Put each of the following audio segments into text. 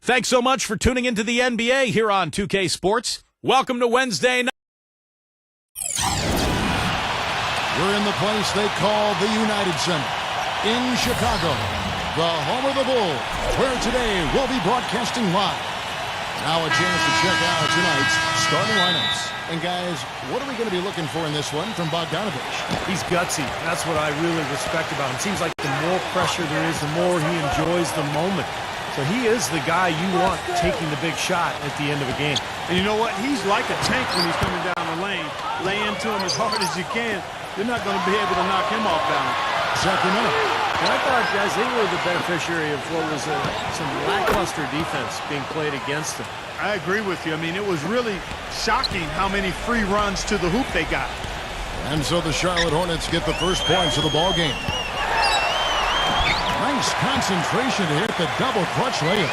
Thanks so much for tuning into the NBA here on 2K Sports. Welcome to Wednesday night. We're in the place they call the United Center in Chicago, the home of the Bulls, where today we'll be broadcasting live. Now a chance to check out tonight's starting lineups. And guys, what are we going to be looking for in this one from Bogdanovich? He's gutsy. That's what I really respect about him. Seems like the more pressure there is, the more he enjoys the moment. So he is the guy you want taking the big shot at the end of a game. And you know what? He's like a tank when he's coming down the lane. Lay into him as hard as you can. You're not going to be able to knock him off balance. Sacramento. And I thought, guys, they were the beneficiary of what was some lackluster defense being played against them. I agree with you. I mean, it was really shocking how many free runs to the hoop they got. And so the Charlotte Hornets get the first points of the ball game. Nice concentration to hit the double clutch layup.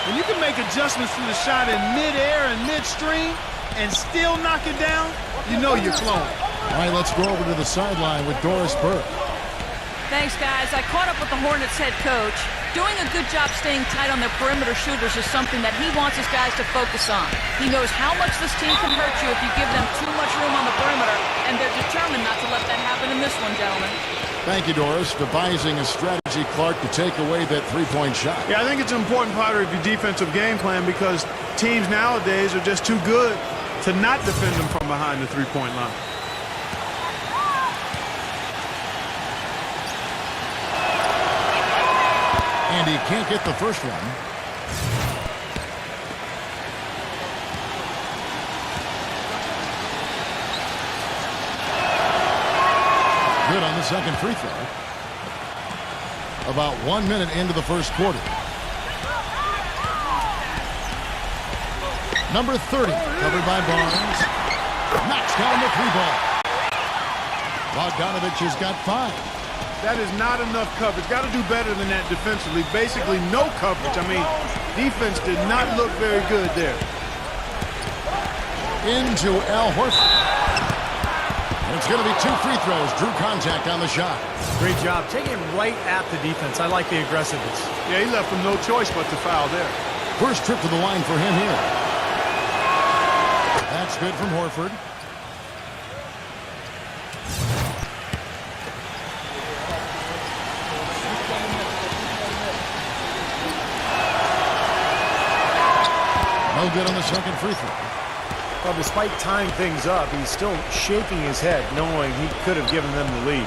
When you can make adjustments to the shot in midair and midstream and still knock it down, you know you're flowing. All right, let's go over to the sideline with Doris Burke. Thanks, guys. I caught up with the Hornets head coach. Doing a good job staying tight on their perimeter shooters is something that he wants his guys to focus on. He knows how much this team can hurt you if you give them too much room on the perimeter, and they're determined not to let that happen in this one, gentlemen. Thank you, Doris, devising a strategy, Clark, to take away that three-point shot. Yeah, I think it's an important part of your defensive game plan because teams nowadays are just too good to not defend them from behind the three-point line. And he can't get the first one. Good on the second free throw. About 1 minute into the first quarter. Number 30, covered by Barnes. Knocks down the three ball. Bogdanovich has got 5. That is not enough coverage. Got to do better than that defensively. Basically no coverage. I mean, defense did not look very good there. Into Al Horford. And it's going to be 2 free throws. Drew contact on the shot. Great job. Taking it right at the defense. I like the aggressiveness. Yeah, he left him no choice but to foul there. First trip to the line for him here. That's good from Horford. No good on the second free throw. Well, despite tying things up, he's still shaking his head, knowing he could have given them the lead.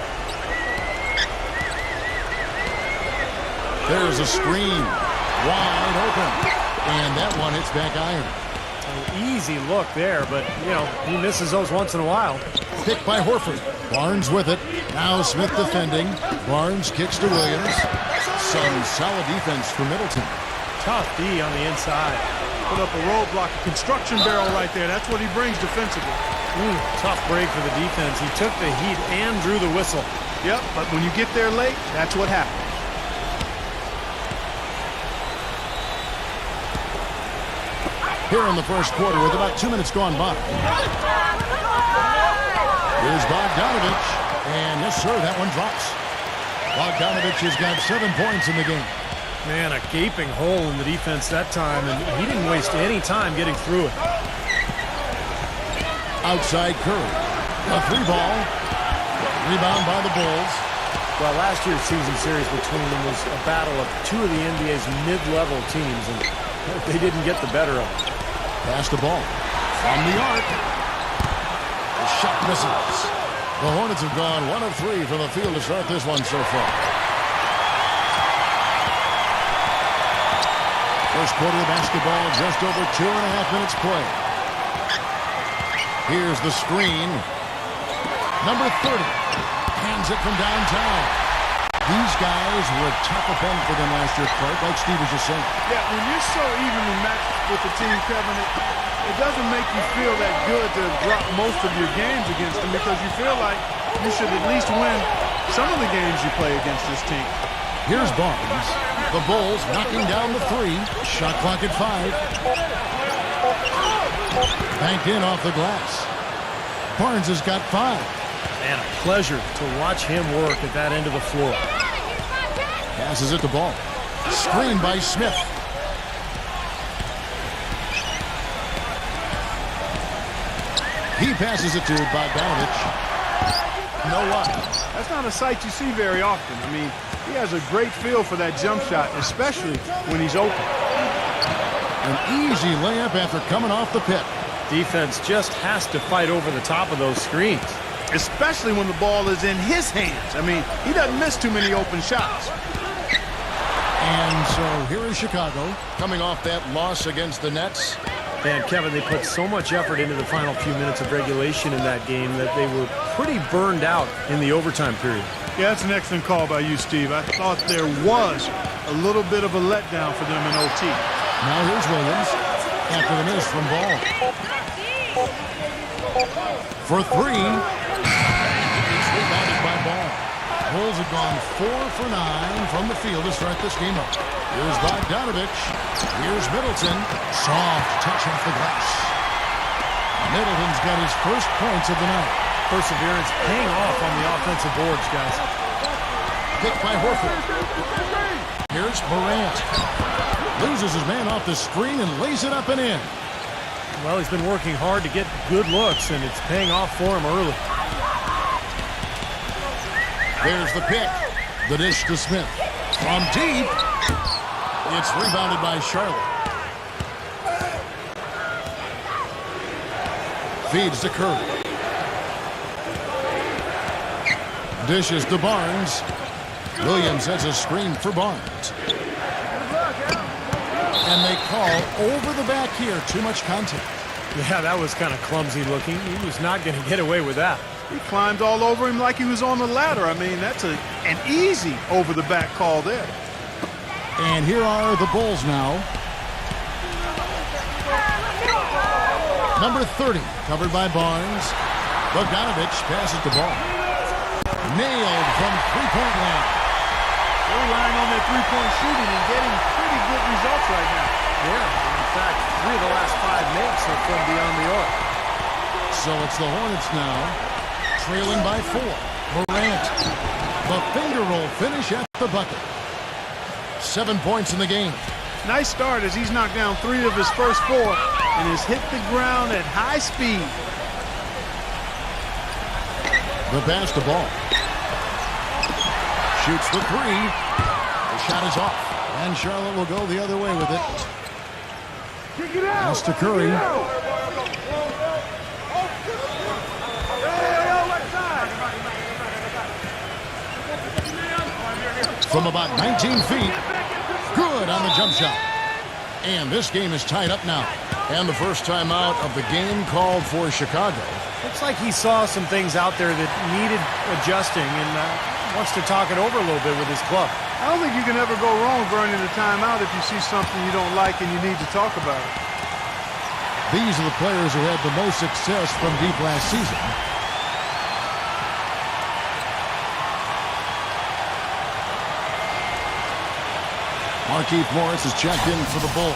There's a screen. Wide open. And that one hits back iron. An easy look there, but, you know, he misses those once in a while. Picked by Horford. Barnes with it. Now Smith defending. Barnes kicks to Williams. Some solid defense for Middleton. Tough D on the inside. Put up a roadblock, a construction barrel right there. That's what he brings defensively. Tough break for the defense. He took the heat and drew the whistle. Yep, but when you get there late, that's what happens. Here in the first quarter with about 2 minutes gone by. Here's Bogdanovich. And yes, sir, that one drops. Bogdanovich has got 7 points in the game. Man, a gaping hole in the defense that time, and he didn't waste any time getting through it. Outside Curry. A 3 ball. Rebound by the Bulls. Well, last year's season series between them was a battle of 2 of the NBA's mid-level teams, and they didn't get the better of it. Pass the ball. From the arc. The shot misses. The Hornets have gone 1 of 3 from the field to start this one so far. First quarter of basketball, just over 2.5 minutes play. Here's the screen. Number 30 hands it from downtown. These guys were a tough opponent for them last year, Clark, like Steve was just saying. Yeah, when you're so evenly matched with the team, Kevin, it doesn't make you feel that good to drop most of your games against them because you feel like you should at least win some of the games you play against this team. Here's Barnes. The Bulls knocking down the 3. Shot clock at 5. Banked in off the glass. Barnes has got 5. Man, a pleasure to watch him work at that end of the floor. Passes it to Ball. Screen by Smith. He passes it to Bogdanovich. No luck. That's not a sight you see very often. I mean, he has a great feel for that jump shot, especially when he's open. An easy layup after coming off the pick. Defense just has to fight over the top of those screens. Especially when the ball is in his hands. I mean, he doesn't miss too many open shots. And so here is Chicago coming off that loss against the Nets. And Kevin, they put so much effort into the final few minutes of regulation in that game that they were pretty burned out in the overtime period. Yeah, that's an excellent call by you, Steve. I thought there was a little bit of a letdown for them in OT. Now here's Williams after the miss from Ball. For three. It's rebounded by Ball. Bulls have gone 4 for 9 from the field to start this game up. Here's Bogdanovich. Here's Middleton. Soft touch off the glass. Middleton's got his first points of the night. Perseverance paying off on the offensive boards, guys. Picked by Horford. Here's Morant. Loses his man off the screen and lays it up and in. Well, he's been working hard to get good looks, and it's paying off for him early. There's the pick. The dish to Smith. From deep. It's rebounded by Charlotte. Feeds to Curry. Dishes to Barnes. Williams has a screen for Barnes. And they call over the back here. Too much contact. Yeah, that was kind of clumsy looking. He was not going to get away with that. He climbed all over him like he was on the ladder. I mean, that's an easy over-the-back call there. And here are the Bulls now. Number 30, covered by Barnes. Bogdanovich passes the ball. Nailed from three-point land. They're relying on their three-point shooting and getting pretty good results right now. Yeah, in fact, 3 of the last 5 makes are from beyond the arc. So it's the Hornets now, trailing by 4. Morant, the finger roll finish at the bucket. 7 points in the game. Nice start as he's knocked down 3 of his first 4 and has hit the ground at high speed. The pass to Ball. Shoots the 3. The shot is off. And Charlotte will go the other way with it. Pass to Curry. From about 19 feet. Good on the jump shot. And this game is tied up now. And the first time out of the game called for Chicago. Looks like he saw some things out there that needed adjusting and wants to talk it over a little bit with his club. I don't think you can ever go wrong burning a timeout if you see something you don't like and you need to talk about it. These are the players who had the most success from deep last season. Markieff Morris is checked in for the Bulls.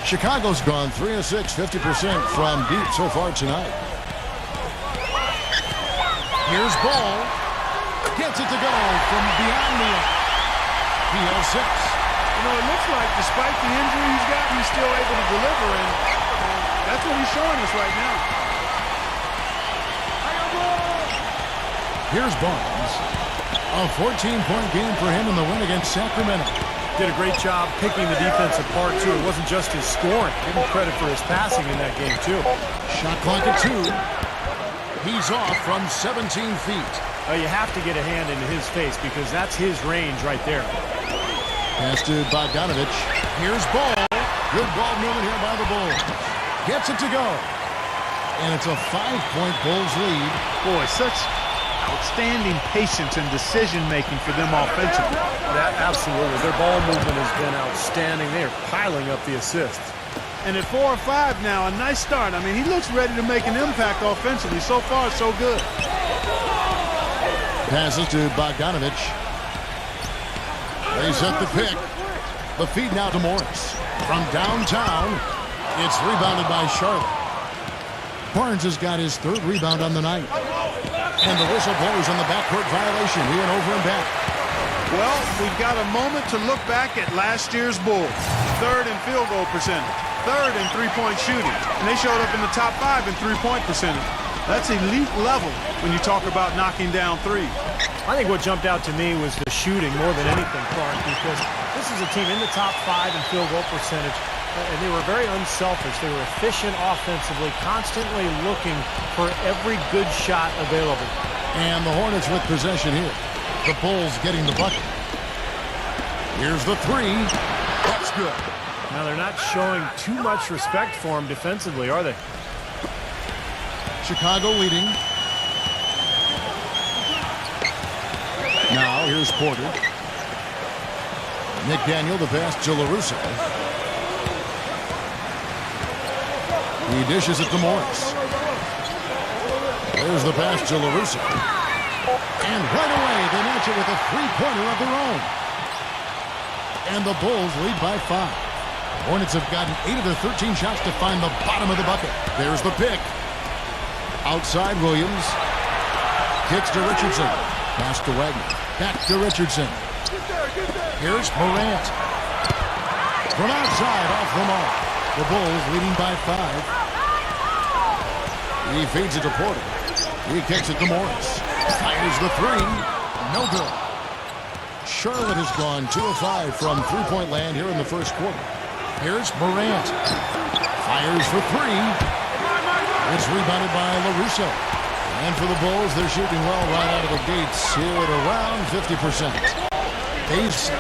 Chicago's gone 3 of 6, 50% from deep so far tonight. Here's Ball. Gets it to go from beyond the arc. He has 6. You know, it looks like despite the injury he's got, he's still able to deliver, and that's what he's showing us right now. Here's Barnes. A 14-point game for him in the win against Sacramento. Did a great job picking the defense apart, too. It wasn't just his scoring. Give him credit for his passing in that game, too. Shot clock at 2. He's off from 17 feet. You have to get a hand into his face because that's his range right there. Pass to Bogdanovich. Here's Ball. Good ball movement here by the Bulls. Gets it to go. And it's a 5-point Bulls lead. Boy, such outstanding patience and decision-making for them offensively. That absolutely. Their ball movement has been outstanding. They are piling up the assists. And at 4 or 5 now, a nice start. I mean, he looks ready to make an impact offensively. So far, so good. Passes to Bogdanovich. They set the pick. The feed now to Morris. From downtown, it's rebounded by Charlotte. Barnes has got his 3rd rebound on the night. And the whistle blows on the backcourt violation. He went over and back. Well, we've got a moment to look back at last year's Bulls. Third in field goal percentage, third in three-point shooting, and they showed up in the top 5 in three-point percentage. That's elite level when you talk about knocking down threes. I think what jumped out to me was the shooting more than anything, Clark, because this is a team in the top 5 in field goal percentage, and they were very unselfish. They were efficient offensively, constantly looking for every good shot available. And the Hornets with possession here. The Bulls getting the bucket. Here's the three. That's good. Now, they're not showing too much respect for him defensively, are they? Chicago leading. Now, here's Porter. McDaniel, the pass to LaRusso. He dishes it to Morris. There's the pass to LaRusso. And right away, they match it with a three-pointer of their own. And the Bulls lead by 5. Hornets have gotten 8 of their 13 shots to find the bottom of the bucket. There's the pick. Outside Williams. Kicks to Richardson. Pass to Wagner. Back to Richardson. Here's Morant. From outside, off the mark. The Bulls leading by 5. He feeds it to Porter. He kicks it to Morris. Fires the three. No good. Charlotte has gone 2 of 5 from three-point land here in the first quarter. Here's Morant. Fires for three. It's rebounded by LaRusso. And for the Bulls, they're shooting well right out of the gates here at around 50%. Ace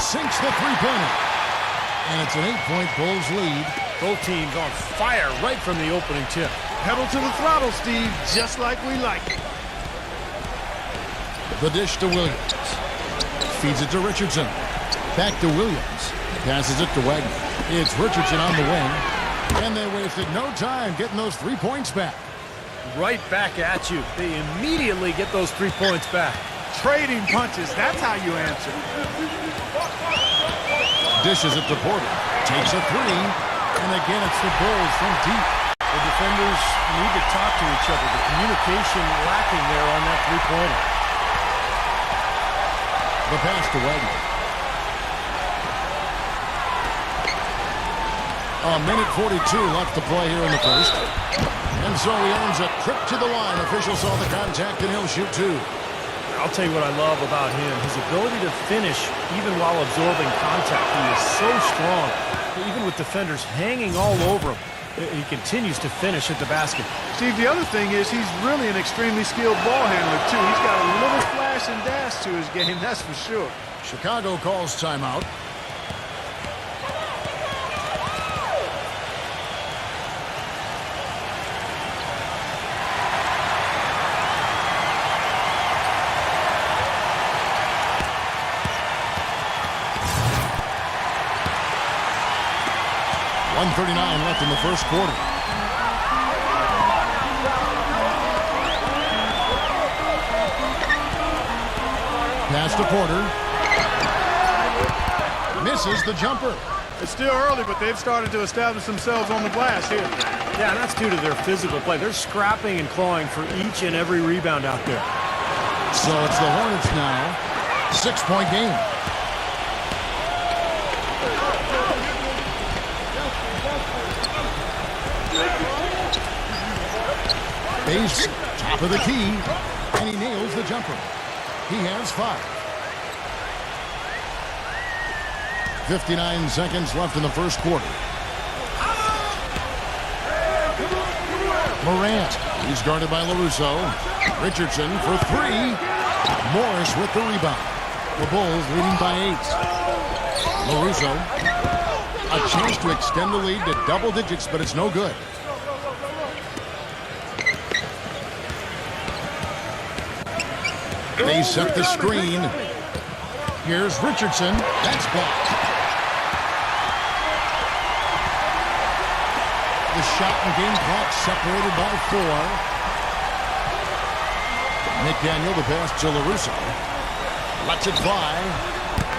sinks the three-pointer. And it's an 8-point Bulls lead. Both teams on fire right from the opening tip. Pedal to the throttle, Steve, just like we like it. The dish to Williams. Feeds it to Richardson. Back to Williams. Passes it to Wagner. It's Richardson on the wing. And they wasted no time getting those 3 points back. Right back at you. They immediately get those 3 points back. Trading punches, that's how you answer. Dishes it to Porter. Takes a three. And again, it's the Bulls from deep. The defenders need to talk to each other. The communication lacking there on that three-pointer. The pass to Wagner. A minute 42 left to play here in the first. And so he earns a trip to the line. Official saw the contact and he'll shoot 2. I'll tell you what I love about him. His ability to finish even while absorbing contact. He is so strong. Even with defenders hanging all over him, he continues to finish at the basket. Steve, the other thing is he's really an extremely skilled ball handler, too. He's got a little flash and dash to his game, that's for sure. Chicago calls timeout. .139 left in the first quarter. Pass to Porter. Misses the jumper. It's still early, but they've started to establish themselves on the glass here. Yeah, and that's due to their physical play. They're scrapping and clawing for each and every rebound out there. So it's the Hornets now. 6-point game. Base, top of the key, and he nails the jumper. He has 5. 59 seconds left in the first quarter. Morant, he's guarded by LaRusso. Richardson for 3. Morris with the rebound. The Bulls leading by 8. LaRusso, a chance to extend the lead to double digits, but it's no good. They set the screen. Here's Richardson. That's blocked. The shot and game clock separated by 4. McDaniel, the pass to LaRusso. Lets it fly.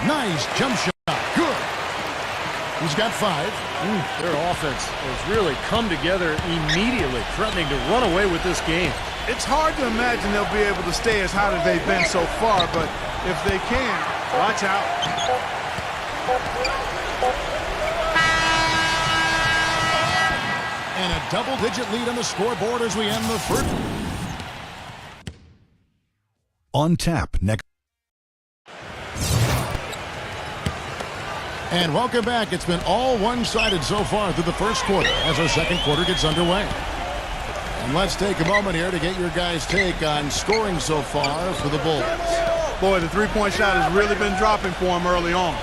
Nice jump shot. Good. He's got 5. Their offense has really come together immediately, threatening to run away with this game. It's hard to imagine they'll be able to stay as hot as they've been so far, but if they can. Watch out. And a double-digit lead on the scoreboard as we end the first. On tap next. And welcome back. It's been all one-sided so far through the first quarter as our second quarter gets underway. And let's take a moment here to get your guys' take on scoring so far for the Bulls. Boy, the three-point shot has really been dropping for them early on.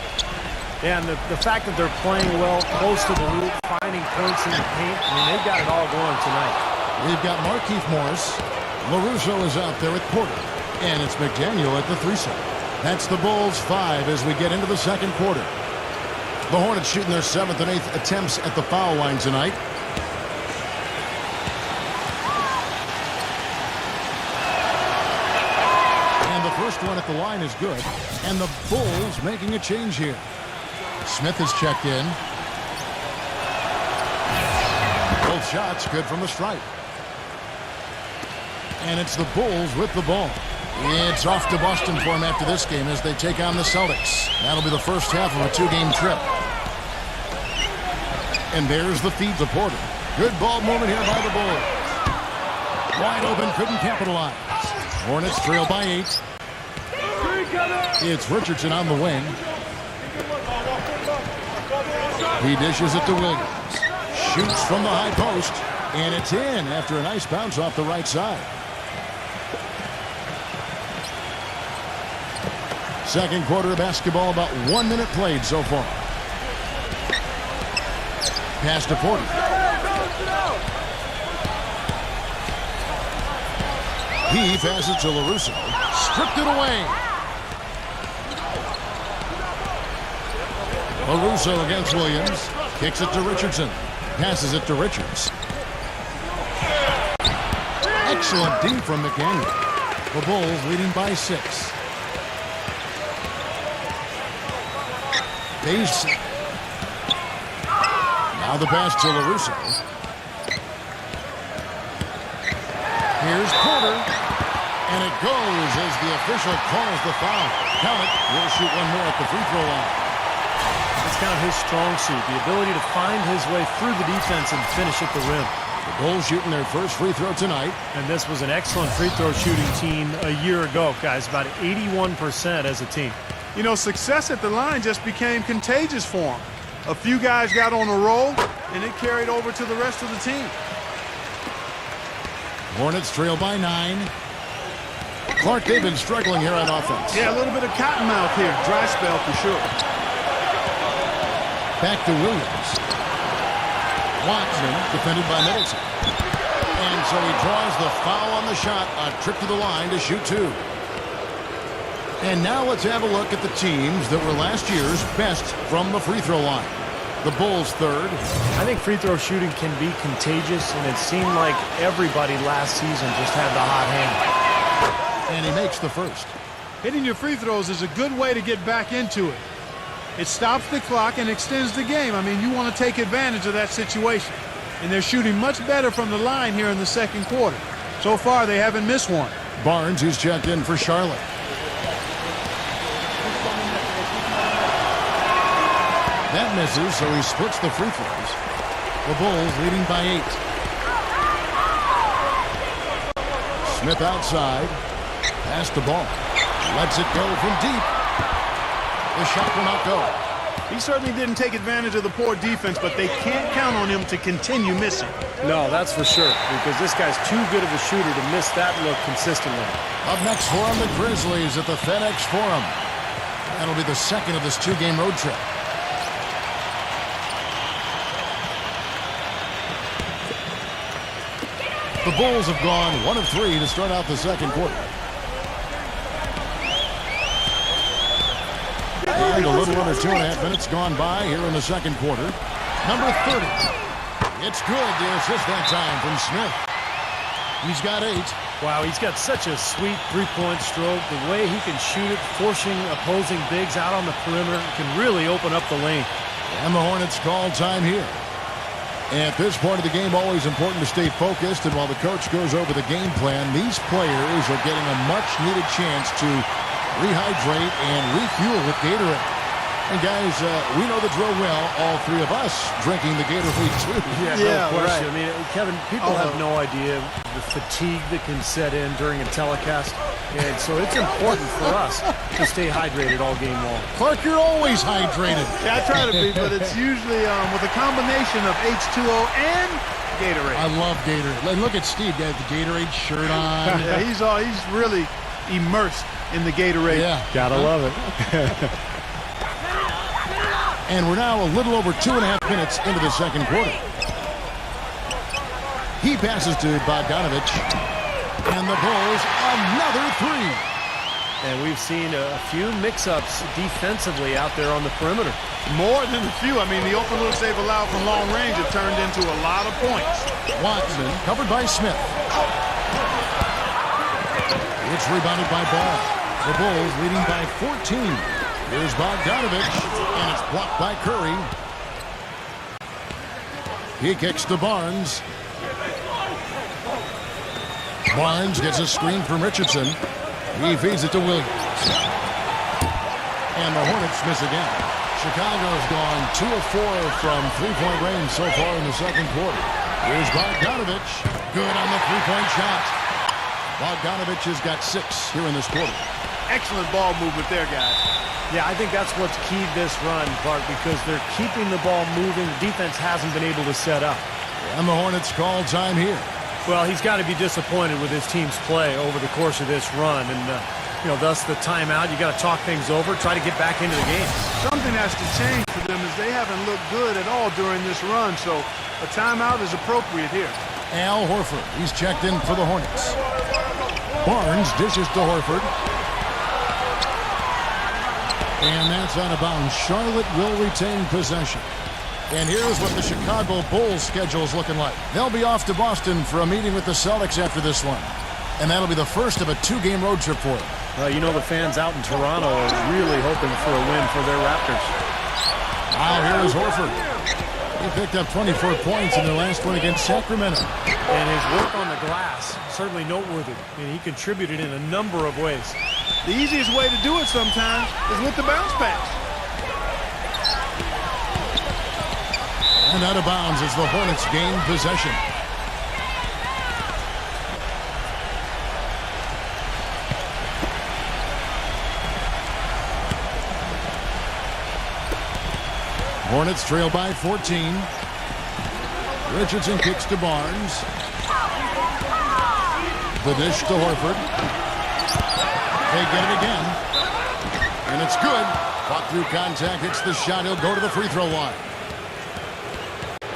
Yeah, and the fact that they're playing well close to the hoop, finding points in the paint, I mean, they've got it all going tonight. We've got Markieff Morris. LaRusso is out there with Porter. And it's McDaniel at the 3-set. That's the Bulls 5 as we get into the second quarter. The Hornets shooting their 7th and 8th attempts at the foul line tonight. And the first one at the line is good. And the Bulls making a change here. Smith has checked in. Both shots good from the stripe. And it's the Bulls with the ball. It's off to Boston for them after this game as they take on the Celtics. That'll be the first half of a two-game trip. And there's the feed to Porter. Good ball movement here by the Bulls. Wide open, couldn't capitalize. Hornets trail by 8. It's Richardson on the wing. He dishes it to Williams. Shoots from the high post. And it's in after a nice bounce off the right side. Second quarter of basketball, about 1 minute played so far. Pass to Porter. He passes to LaRusso. Stripped it away. LaRusso against Williams. Kicks it to Richardson. Passes it to Richards. Excellent D from McDaniel. The Bulls leading by 6. Base. Now the pass to LaRusso. Here's Porter. And it goes as the official calls the foul. Count it. We'll shoot one more at the free throw line. It's kind of his strong suit, the ability to find his way through the defense and finish at the rim. The Bulls shooting their first free throw tonight. And this was an excellent free throw shooting team a year ago, guys. About 81% as a team. You know, success at the line just became contagious for them. A few guys got on a roll, and it carried over to the rest of the team. Hornets trail by 9. Clark, they've been struggling here on offense. Yeah, a little bit of cottonmouth here. Dry spell for sure. Back to Williams. Watson defended by Middleton. And so he draws the foul on the shot. A trip to the line to shoot 2. And now let's have a look at the teams that were last year's best from the free throw line. The Bulls 3rd. I think free throw shooting can be contagious, and it seemed like everybody last season just had the hot hand. And he makes the first. Hitting your free throws is a good way to get back into it. It stops the clock and extends the game. I mean, you want to take advantage of that situation. And they're shooting much better from the line here in the second quarter. So far, they haven't missed one. Barnes, who's checked in for Charlotte. That misses, so he splits the free throws. The Bulls leading by 8. Smith outside. Pass the ball. Lets it go from deep. The shot will not go. He certainly didn't take advantage of the poor defense, but they can't count on him to continue missing. No, that's for sure, because this guy's too good of a shooter to miss that look consistently. Up next for them, the Grizzlies at the FedEx Forum. That'll be the second of this two-game road trip. The Bulls have gone 1 of 3 to start out the second quarter. And a little under 2.5 minutes gone by here in the second quarter. Number 30. It's good. The assist that time from Smith. He's got 8. Wow, he's got such a sweet three-point stroke. The way he can shoot it, forcing opposing bigs out on the perimeter, can really open up the lane. And the Hornets call time here. At this point of the game, always important to stay focused. And while the coach goes over the game plan, these players are getting a much-needed chance to rehydrate, and refuel with Gatorade. And guys, we know the drill well, all three of us drinking the Gatorade too. Yeah, no question. Right. I mean, Kevin, people have no idea the fatigue that can set in during a telecast. And so it's important for us to stay hydrated all game long. Clark, you're always hydrated. Yeah, I try to be, but it's usually with a combination of H2O and Gatorade. I love Gatorade. And look at Steve, he has the Gatorade shirt on. Yeah, he's really immersed in the Gatorade. Yeah, gotta love it. And we're now a little over 2.5 minutes into the second quarter. He passes to Bogdanovich. And the Bulls, another three. And we've seen a few mix-ups defensively out there on the perimeter. More than a few. I mean, the open looks they've allowed from long range have turned into a lot of points. Watson covered by Smith. It's rebounded by Ball. The Bulls leading by 14. Here's Bogdanovich, and it's blocked by Curry. He kicks to Barnes. Barnes gets a screen from Richardson. He feeds it to Williams. And the Hornets miss again. Chicago's gone 2 of 4 from three-point range so far in the second quarter. Here's Bogdanovich. Good on the three-point shot. Bogdanovich has got 6 here in this quarter. Excellent ball movement there, guys. Yeah, I think that's what's keyed this run, Clark, because they're keeping the ball moving. The defense hasn't been able to set up. And the Hornets call time here. Well, he's got to be disappointed with his team's play over the course of this run. And, thus the timeout. You got to talk things over, try to get back into the game. Something has to change for them as they haven't looked good at all during this run. So a timeout is appropriate here. Al Horford, he's checked in for the Hornets. Barnes dishes to Horford. And that's out of bounds. Charlotte will retain possession. And here's what the Chicago Bulls schedule is looking like. They'll be off to Boston for a meeting with the Celtics after this one. And that'll be the first of a 2-game road trip for them. Well, the fans out in Toronto are really hoping for a win for their Raptors. Now here is Horford. He picked up 24 points in their last one against Sacramento. And his work on the glass, certainly noteworthy. And he contributed in a number of ways. The easiest way to do it sometimes is with the bounce pass. And out of bounds as the Hornets gain possession. Hornets trail by 14. Richardson kicks to Barnes. The dish to Horford. They get it again. And it's good. Fought through contact, hits the shot. He'll go to the free throw line.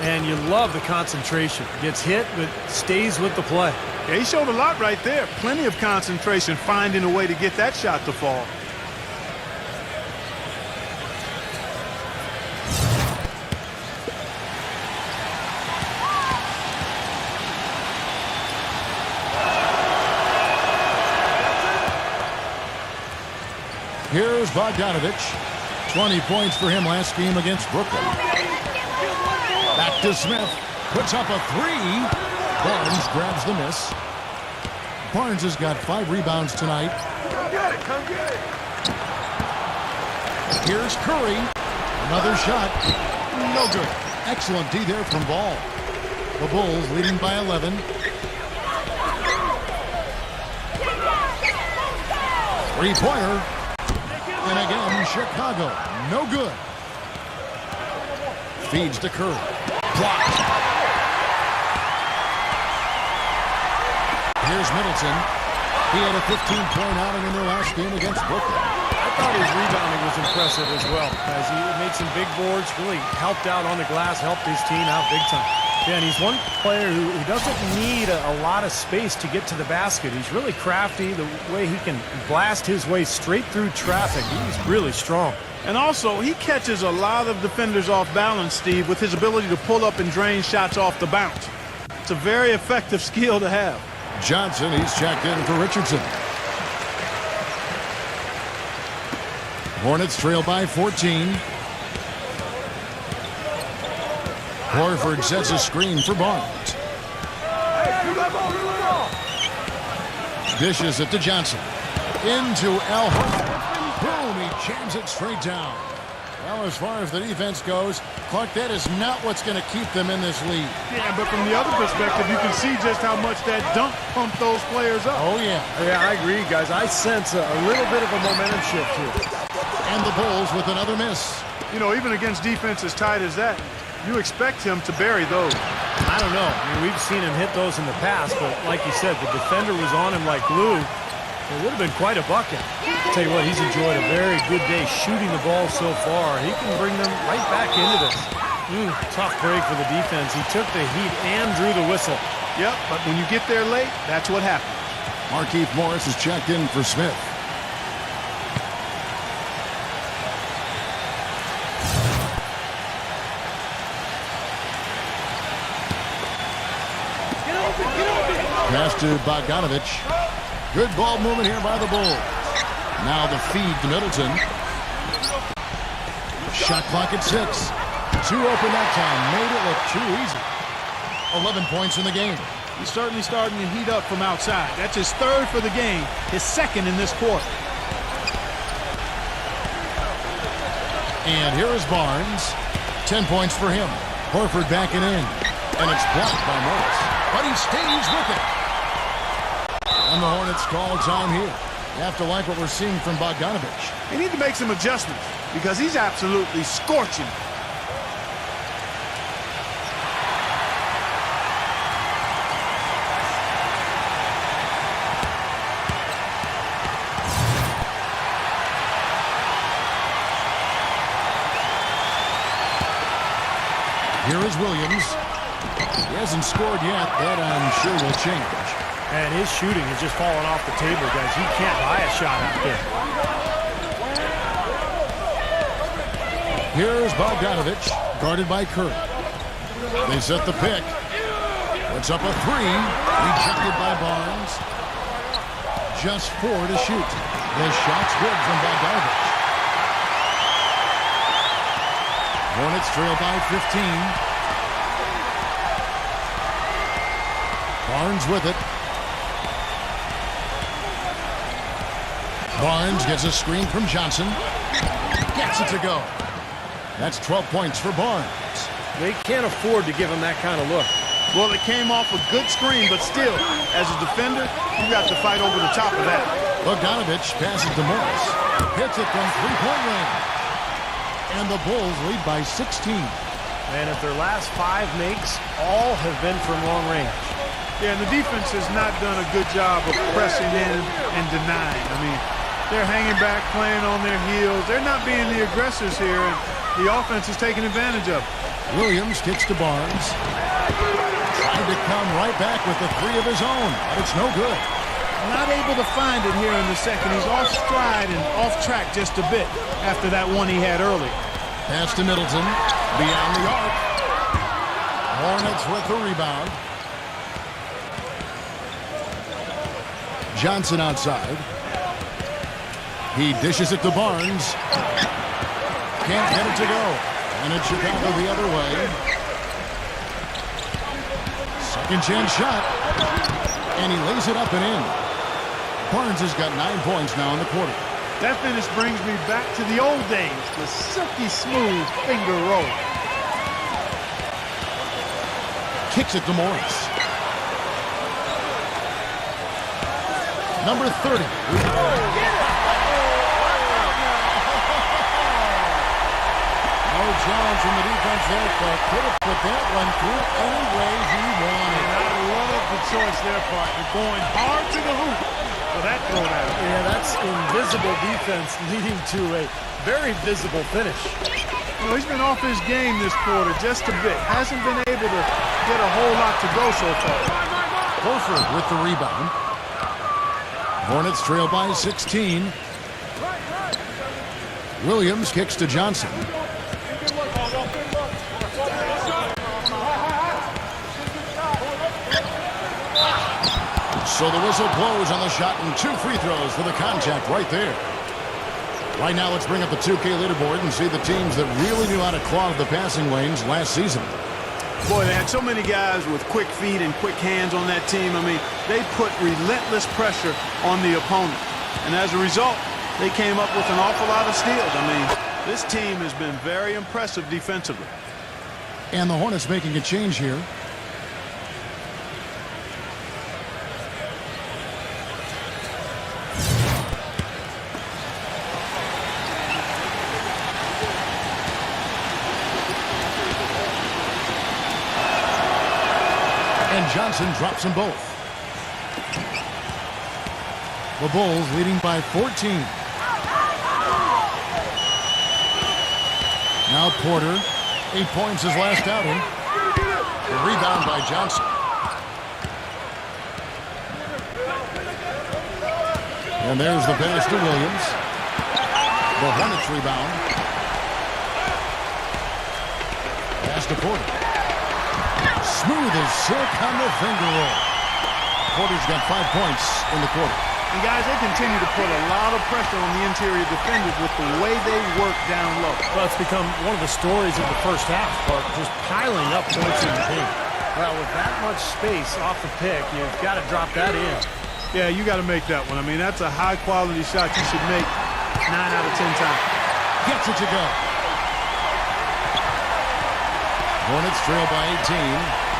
And you love the concentration. Gets hit, but stays with the play. Yeah, he showed a lot right there. Plenty of concentration, finding a way to get that shot to fall. Here's Bogdanovich. 20 points for him last game against Brooklyn. Back to Smith. Puts up a 3. Barnes grabs the miss. Barnes has got 5 rebounds tonight. Come get it, come get it. Here's Curry. Another shot. No good. Excellent D there from Ball. The Bulls leading by 11. Three-pointer. And again, Chicago. No good. Feeds to Curry. Blocked. Here's Middleton. He had a 15-point outing in their last game against Brooklyn. I thought his rebounding was impressive as well, as he made some big boards, really helped out on the glass, helped his team out big time. Yeah, and he's one player who doesn't need a lot of space to get to the basket. He's really crafty, the way he can blast his way straight through traffic. He's really strong. And also, he catches a lot of defenders off balance, Steve, with his ability to pull up and drain shots off the bounce. It's a very effective skill to have. Johnson, he's checked in for Richardson. Hornets trail by 14. Horford sets a screen for Barnes. Dishes it to Johnson. Into Al Horford. Jams it straight down. Well, as far as the defense goes, Clark, that is not what's going to keep them in this lead. Yeah, but from the other perspective, you can see just how much that dunk pumped those players up. Oh, yeah. Yeah, I agree, guys. I sense a little bit of a momentum shift here. And the Bulls with another miss. You know, even against defense as tight as that, you expect him to bury those. I don't know. I mean, we've seen him hit those in the past, but like you said, the defender was on him like glue. It would have been quite a bucket. I'll tell you what, he's enjoyed a very good day shooting the ball so far. He can bring them right back into this. Tough break for the defense. He took the heat and drew the whistle. Yep, but when you get there late, that's what happens. Markieff Morris is checked in for Smith. Pass to Bogdanovich. Good ball movement here by the Bulls. Now the feed to Middleton. Shot clock at 6. 2 open that time. Made it look too easy. 11 points in the game. He's certainly starting to heat up from outside. That's his 3rd for the game, his 2nd in this quarter. And here is Barnes. 10 points for him. Horford backing in. And it's blocked by Morris. But he stays with it. And the Hornets call time here. You have to like what we're seeing from Bogdanovich. They need to make some adjustments because he's absolutely scorching. Here is Williams. He hasn't scored yet. That I'm sure will change. And his shooting has just fallen off the table, guys. He can't buy a shot out there. Here's Bogdanovich, guarded by Curry. They set the pick. Puts up a 3. Rejected by Barnes. Just 4 to shoot. The shot's good from Bogdanovich. Hornets trail by 15. Barnes with it. Barnes gets a screen from Johnson. Gets it to go. That's 12 points for Barnes. They can't afford to give him that kind of look. Well, it came off a good screen, but still, as a defender, you got to fight over the top of that. Bogdanovich passes to Morris. Hits it from three-point range. And the Bulls lead by 16. And if their last 5 makes, all have been from long range. Yeah, and the defense has not done a good job of pressing in and denying. I mean, they're hanging back, playing on their heels. They're not being the aggressors here, and the offense is taking advantage of it. Williams kicks to Barnes. Trying to come right back with the 3 of his own, but it's no good. Not able to find it here in the second. He's off stride and off track just a bit after that one he had earlier. Pass to Middleton. Beyond the arc. Hornets with the rebound. Johnson outside. He dishes it to Barnes. Can't get it to go. And it's Chicago the other way. Second chance shot. And he lays it up and in. Barnes has got 9 points now in the quarter. That finish brings me back to the old days, the silky smooth finger roll. Kicks it to Morris. Number 30. No challenge from the defense there, but could have put that one through any way he wanted. And I love the choice there, partner. Going hard to the hoop for that throwdown. Yeah, that's invisible defense leading to a very visible finish. You know, he's been off his game this quarter just a bit. Hasn't been able to get a whole lot to go so far. Horford with the rebound. Hornets trail by 16. Williams kicks to Johnson. So the whistle blows on the shot and 2 free throws for the contact right there. Right now, let's bring up the 2K leaderboard and see the teams that really knew how to clog the passing lanes last season. Boy, they had so many guys with quick feet and quick hands on that team. I mean, they put relentless pressure on the opponent. And as a result, they came up with an awful lot of steals. I mean, this team has been very impressive defensively. And the Hornets making a change here. And Johnson drops them both. The Bulls leading by 14. Now Porter. 8 points his last outing. The rebound by Johnson. And there's the pass to Williams. The Hornets rebound. Pass to Porter. Smooth as silk on the finger roll. Porter's got 5 points in the quarter. And guys, they continue to put a lot of pressure on the interior defenders with the way they work down low. Well, it's become one of the stories of the first half, Clark, just piling up points in the paint. Well, with that much space off the pick, you've got to drop that in. Yeah, you got to make that one. I mean, that's a high-quality shot you should make 9 out of 10 times. Gets it to go. Hornets trail by 18.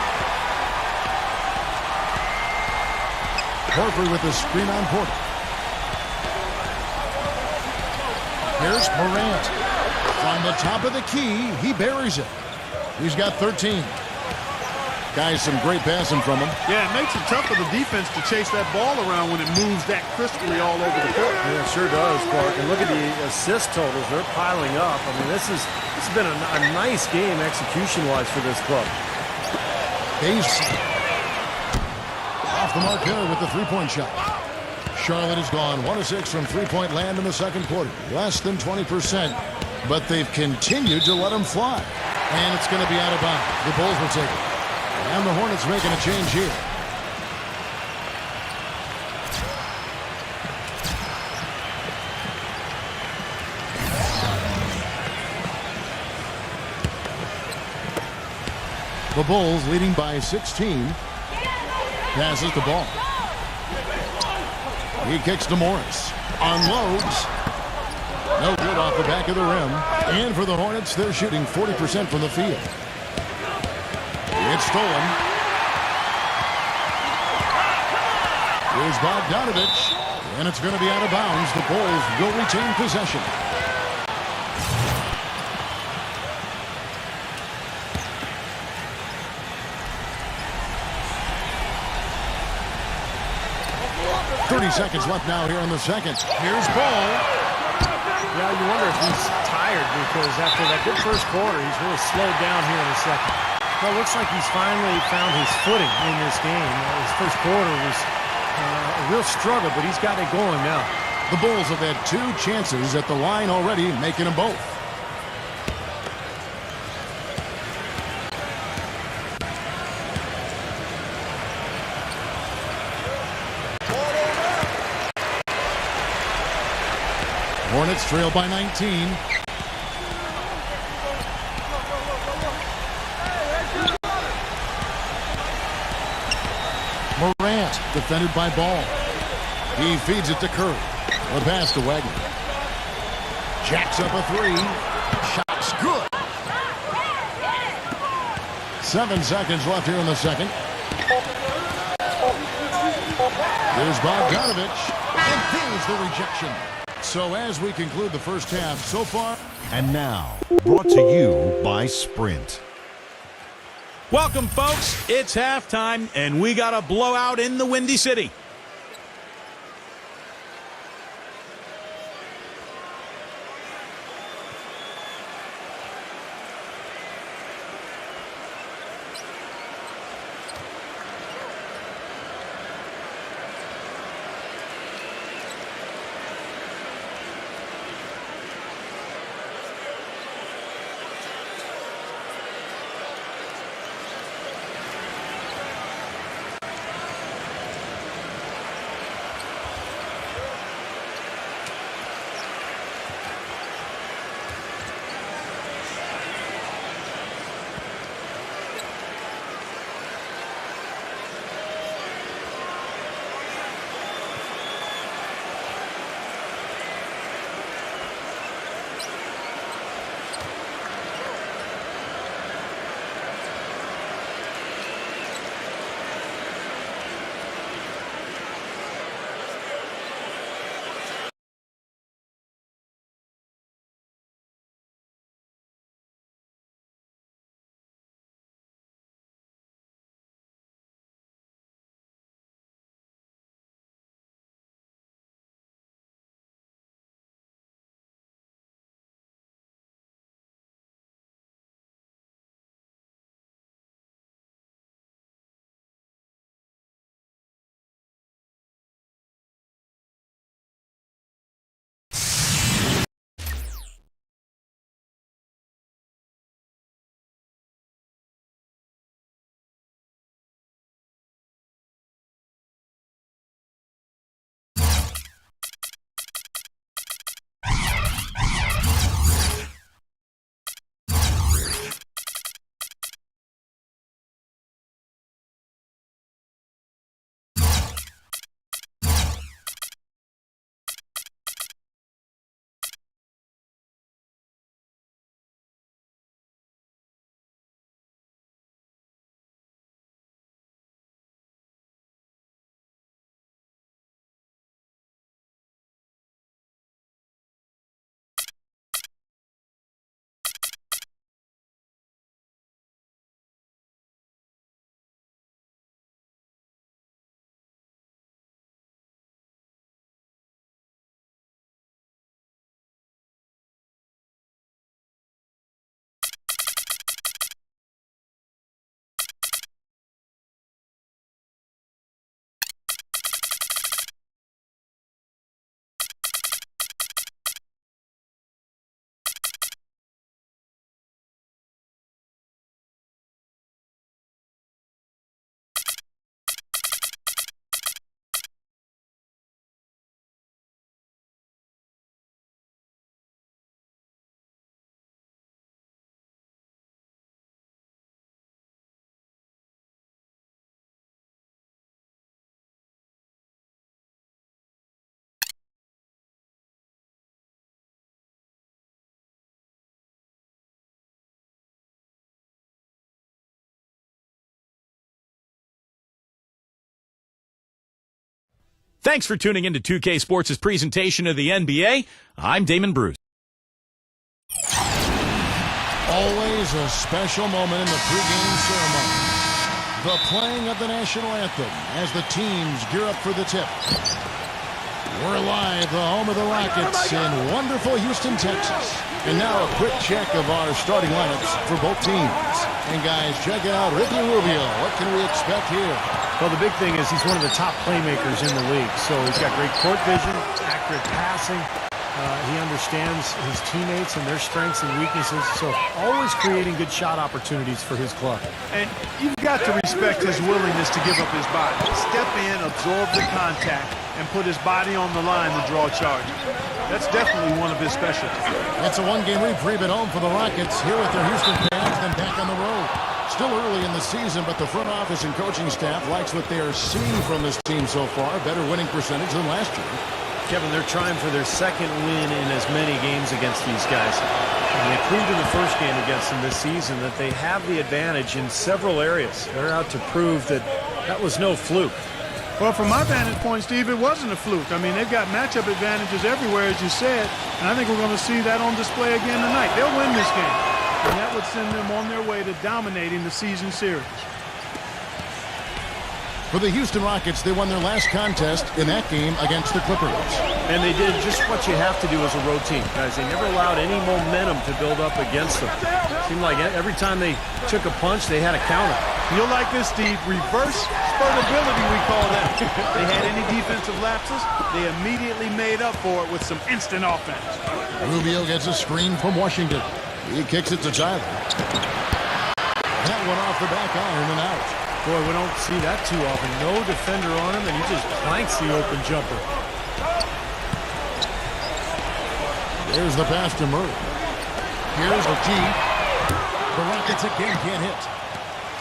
Horford with the screen on Porter. Here's Morant. From the top of the key, he buries it. He's got 13. Guys, some great passing from him. Yeah, it makes it tough for the defense to chase that ball around when it moves that crisply all over the court. Yeah, it sure does, Clark. And look at the assist totals. They're piling up. I mean, this has been a nice game execution-wise for this club. Base. Off the mark there with the three-point shot. Charlotte has gone 1 of 6 from three-point land in the second quarter. Less than 20%, but they've continued to let them fly. And it's going to be out of bounds. The Bulls will take it. And the Hornets making a change here. The Bulls leading by 16. Passes the ball. He kicks to Morris. Unloads. No good off the back of the rim. And for the Hornets, they're shooting 40% from the field. It's stolen. Here's Bogdanovich. And it's going to be out of bounds. The Bulls will retain possession. Seconds left now here in the second. Here's Ball. Yeah, you wonder if he's tired because after that good first quarter, he's really slowed down here in the second. Well, it looks like he's finally found his footing in this game. His first quarter was a real struggle, but he's got it going now. The Bulls have had 2 chances at the line already, making them both. Hornets trail by 19. Morant defended by Ball. He feeds it to Curry. The pass to Wagner. Jacks up a 3. Shot's good. 7 seconds left here in the second. There's Bogdanovich. And there's the rejection. So as we conclude the first half so far. And now, brought to you by Sprint. Welcome, folks. It's halftime, and we got a blowout in the Windy City. Thanks for tuning in to 2K Sports' presentation of the NBA. I'm Damon Bruce. Always a special moment in the pregame ceremony. The playing of the national anthem as the teams gear up for the tip. We're live, the home of the Rockets in wonderful Houston, Texas. And now a quick check of our starting lineups for both teams. And guys, check out Ricky Rubio. What can we expect here? Well, the big thing is he's one of the top playmakers in the league. So he's got great court vision, accurate passing. He understands his teammates and their strengths and weaknesses. So always creating good shot opportunities for his club. And you've got to respect his willingness to give up his body. Step in, absorb the contact, and put his body on the line to draw charges. That's definitely one of his specialties. It's a one-game reprieve at home for the Rockets here with their Houston fans, then back on the road. Still early in the season, but the front office and coaching staff likes what they are seeing from this team so far. Better winning percentage than last year. Kevin, they're trying for their second win in as many games against these guys. And they proved in the first game against them this season that they have the advantage in several areas. They're out to prove that that was no fluke. Well, from my vantage point, Steve, it wasn't a fluke. I mean, they've got matchup advantages everywhere, as you said, and I think we're going to see that on display again tonight. They'll win this game, and that would send them on their way to dominating the season series. For the Houston Rockets, they won their last contest in that game against the Clippers. And they did just what you have to do as a road team, guys. They never allowed any momentum to build up against them. It seemed like every time they took a punch, they had a counter. You'll like this, Steve. Reverse spurtability, we call that. They had any defensive lapses, they immediately made up for it with some instant offense. Rubio gets a screen from Washington. He kicks it to Tyler. That one off the back iron and out. Boy, we don't see that too often. No defender on him, and he just planks the open jumper. There's the pass to Murray. Here's the G. The Rockets again can't hit.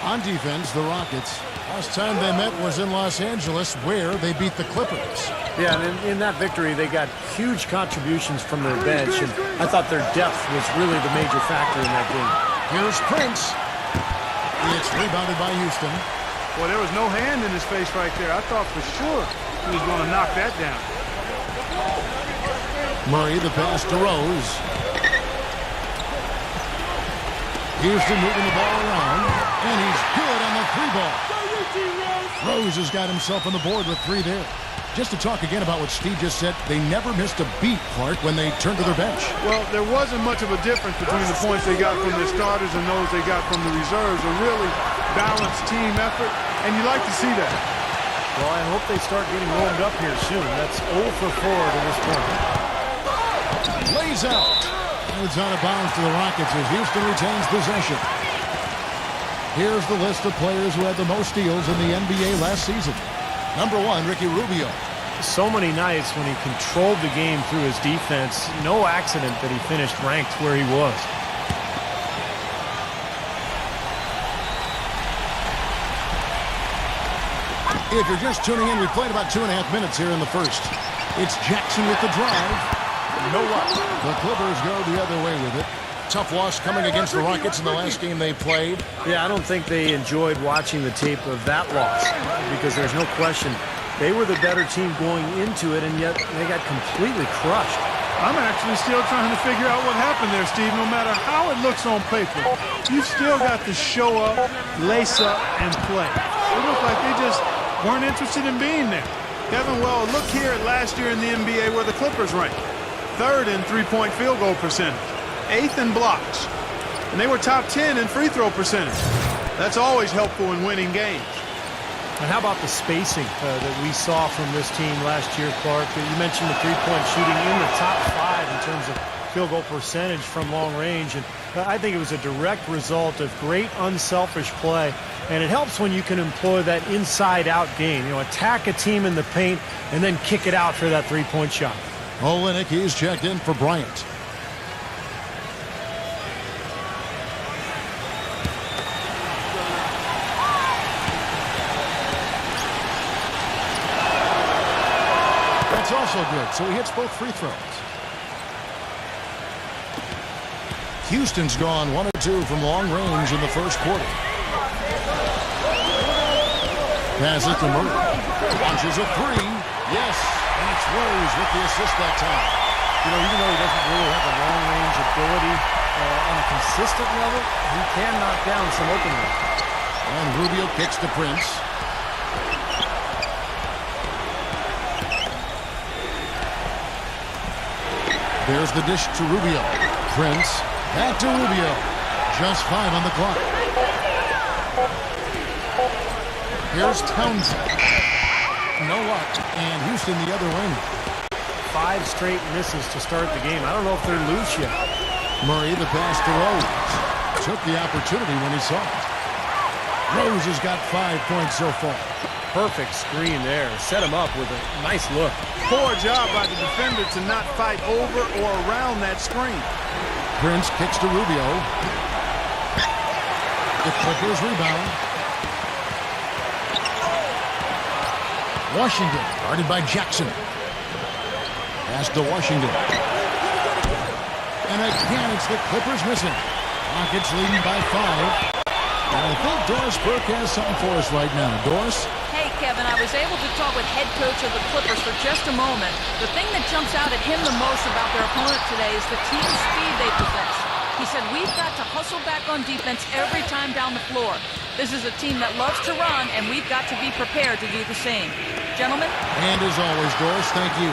On defense, the Rockets, last time they met was in Los Angeles, where they beat the Clippers. Yeah, and in that victory, they got huge contributions from their bench, and I thought their depth was really the major factor in that game. Here's Prince. It's rebounded by Houston. Boy, there was no hand in his face right there. I thought for sure he was going to knock that down. Murray, the pass to Rose. Houston moving the ball around, and he's good on the three ball. Rose has got himself on the board with three there. Just to talk again about what Steve just said, they never missed a beat, Clark, when they turned to their bench. Well, there wasn't much of a difference between the points they got from their starters and those they got from the reserves. A really balanced team effort, and you like to see that. Well, I hope they start getting warmed up here soon. That's 0 for 4 to this point. Lays out. And it's out of bounds to the Rockets as Houston retains possession. Here's the list of players who had the most steals in the NBA last season. Number 1, Ricky Rubio. So many nights when he controlled the game through his defense. No accident that he finished ranked where he was. If you're just tuning in, we played about 2.5 minutes here in the first. It's Jackson with the drive. No luck. The Clippers go the other way with it. Tough loss coming against the Rockets in the last game they played. Yeah, I don't think they enjoyed watching the tape of that loss because there's no question they were the better team going into it, and yet they got completely crushed. I'm actually still trying to figure out what happened there, Steve. No matter how it looks on paper, you've still got to show up, lace up, and play. It looked like they just weren't interested in being there. Kevin, well, look here at last year in the NBA where the Clippers ranked. 3rd in three-point field goal percentage. 8th in blocks. And they were top 10 in free throw percentage. That's always helpful in winning games. And how about the spacing that we saw from this team last year, Clark? You mentioned the three-point shooting in the top 5 in terms of field goal percentage from long range. And I think it was a direct result of great unselfish play. And it helps when you can employ that inside-out game. You know, attack a team in the paint and then kick it out for that three-point shot. Olenek, he's checked in for Bryant. That's also good, so he hits both free throws. Houston's gone 1 of 2 from long range in the first quarter. Pass it to Murray. Launches a 3. Yes, and it's Rose with the assist that time. You know, even though he doesn't really have the long-range ability on a consistent level, he can knock down some open ones. And Rubio kicks to Prince. There's the dish to Rubio. Prince, back to Rubio. Just 5 on the clock. Here's Townsend. No luck. And Houston the other way. 5 straight misses to start the game. I don't know if they're loose yet. Murray, the pass to Rose. Took the opportunity when he saw it. Rose has got 5 points so far. Perfect screen there. Set him up with a nice look. Poor job by the defender to not fight over or around that screen. Prince kicks to Rubio. The Clippers rebound. Washington, guarded by Jackson. Pass to Washington. And again, it's the Clippers missing. Rockets leading by 5. And I think Doris Burke has something for us right now. Doris? Hey, Kevin, I was able to talk with head coach of the Clippers for just a moment. The thing that jumps out at him the most about their opponent today is the team speed they possess. He said, we've got to hustle back on defense every time down the floor. This is a team that loves to run, and we've got to be prepared to do the same. Gentlemen? And as always, Doris, thank you.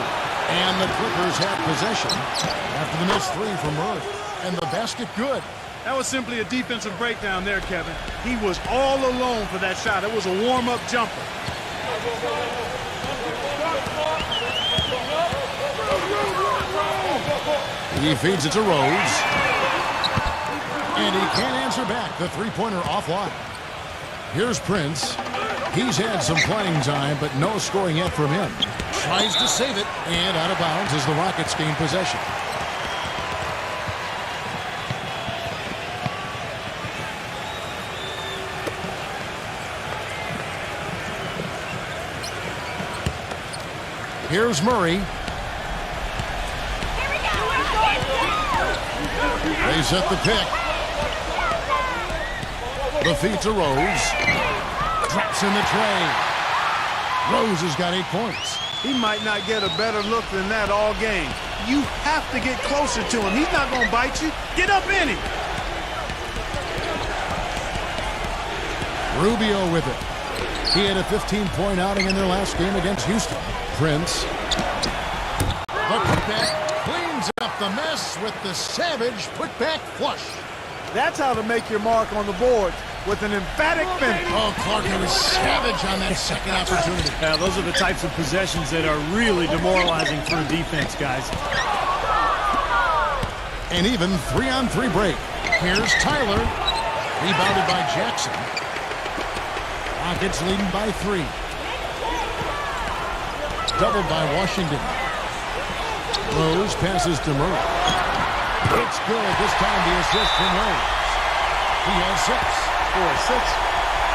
And the Clippers have possession after the missed 3 from Murray. And the basket good. That was simply a defensive breakdown there, Kevin. He was all alone for that shot. It was a warm-up jumper. He feeds it to Rose. And he can't answer back. The three-pointer offline. Here's Prince. He's had some playing time, but no scoring yet from him. Tries to save it, and out of bounds as the Rockets gain possession. Here's Murray. They set the pick. The feed to Rose. Drops in the tray. Rose has got 8 points. He might not get a better look than that all game. You have to get closer to him. He's not going to bite you. Get up in him. Rubio with it. He had a 15-point outing in their last game against Houston. Prince. The putback cleans up the mess with the savage putback flush. That's how to make your mark on the board, with an emphatic finish. Oh, Clark, he was savage on that second opportunity. Yeah, those are the types of possessions that are really demoralizing for a defense, guys. And even 3-on-3 break. Here's Tyler. Rebounded by Jackson. Rockets leading by 3. Doubled by Washington. Rose passes to Murray. It's good. This time the assist from Rose. He has 6. Boy, such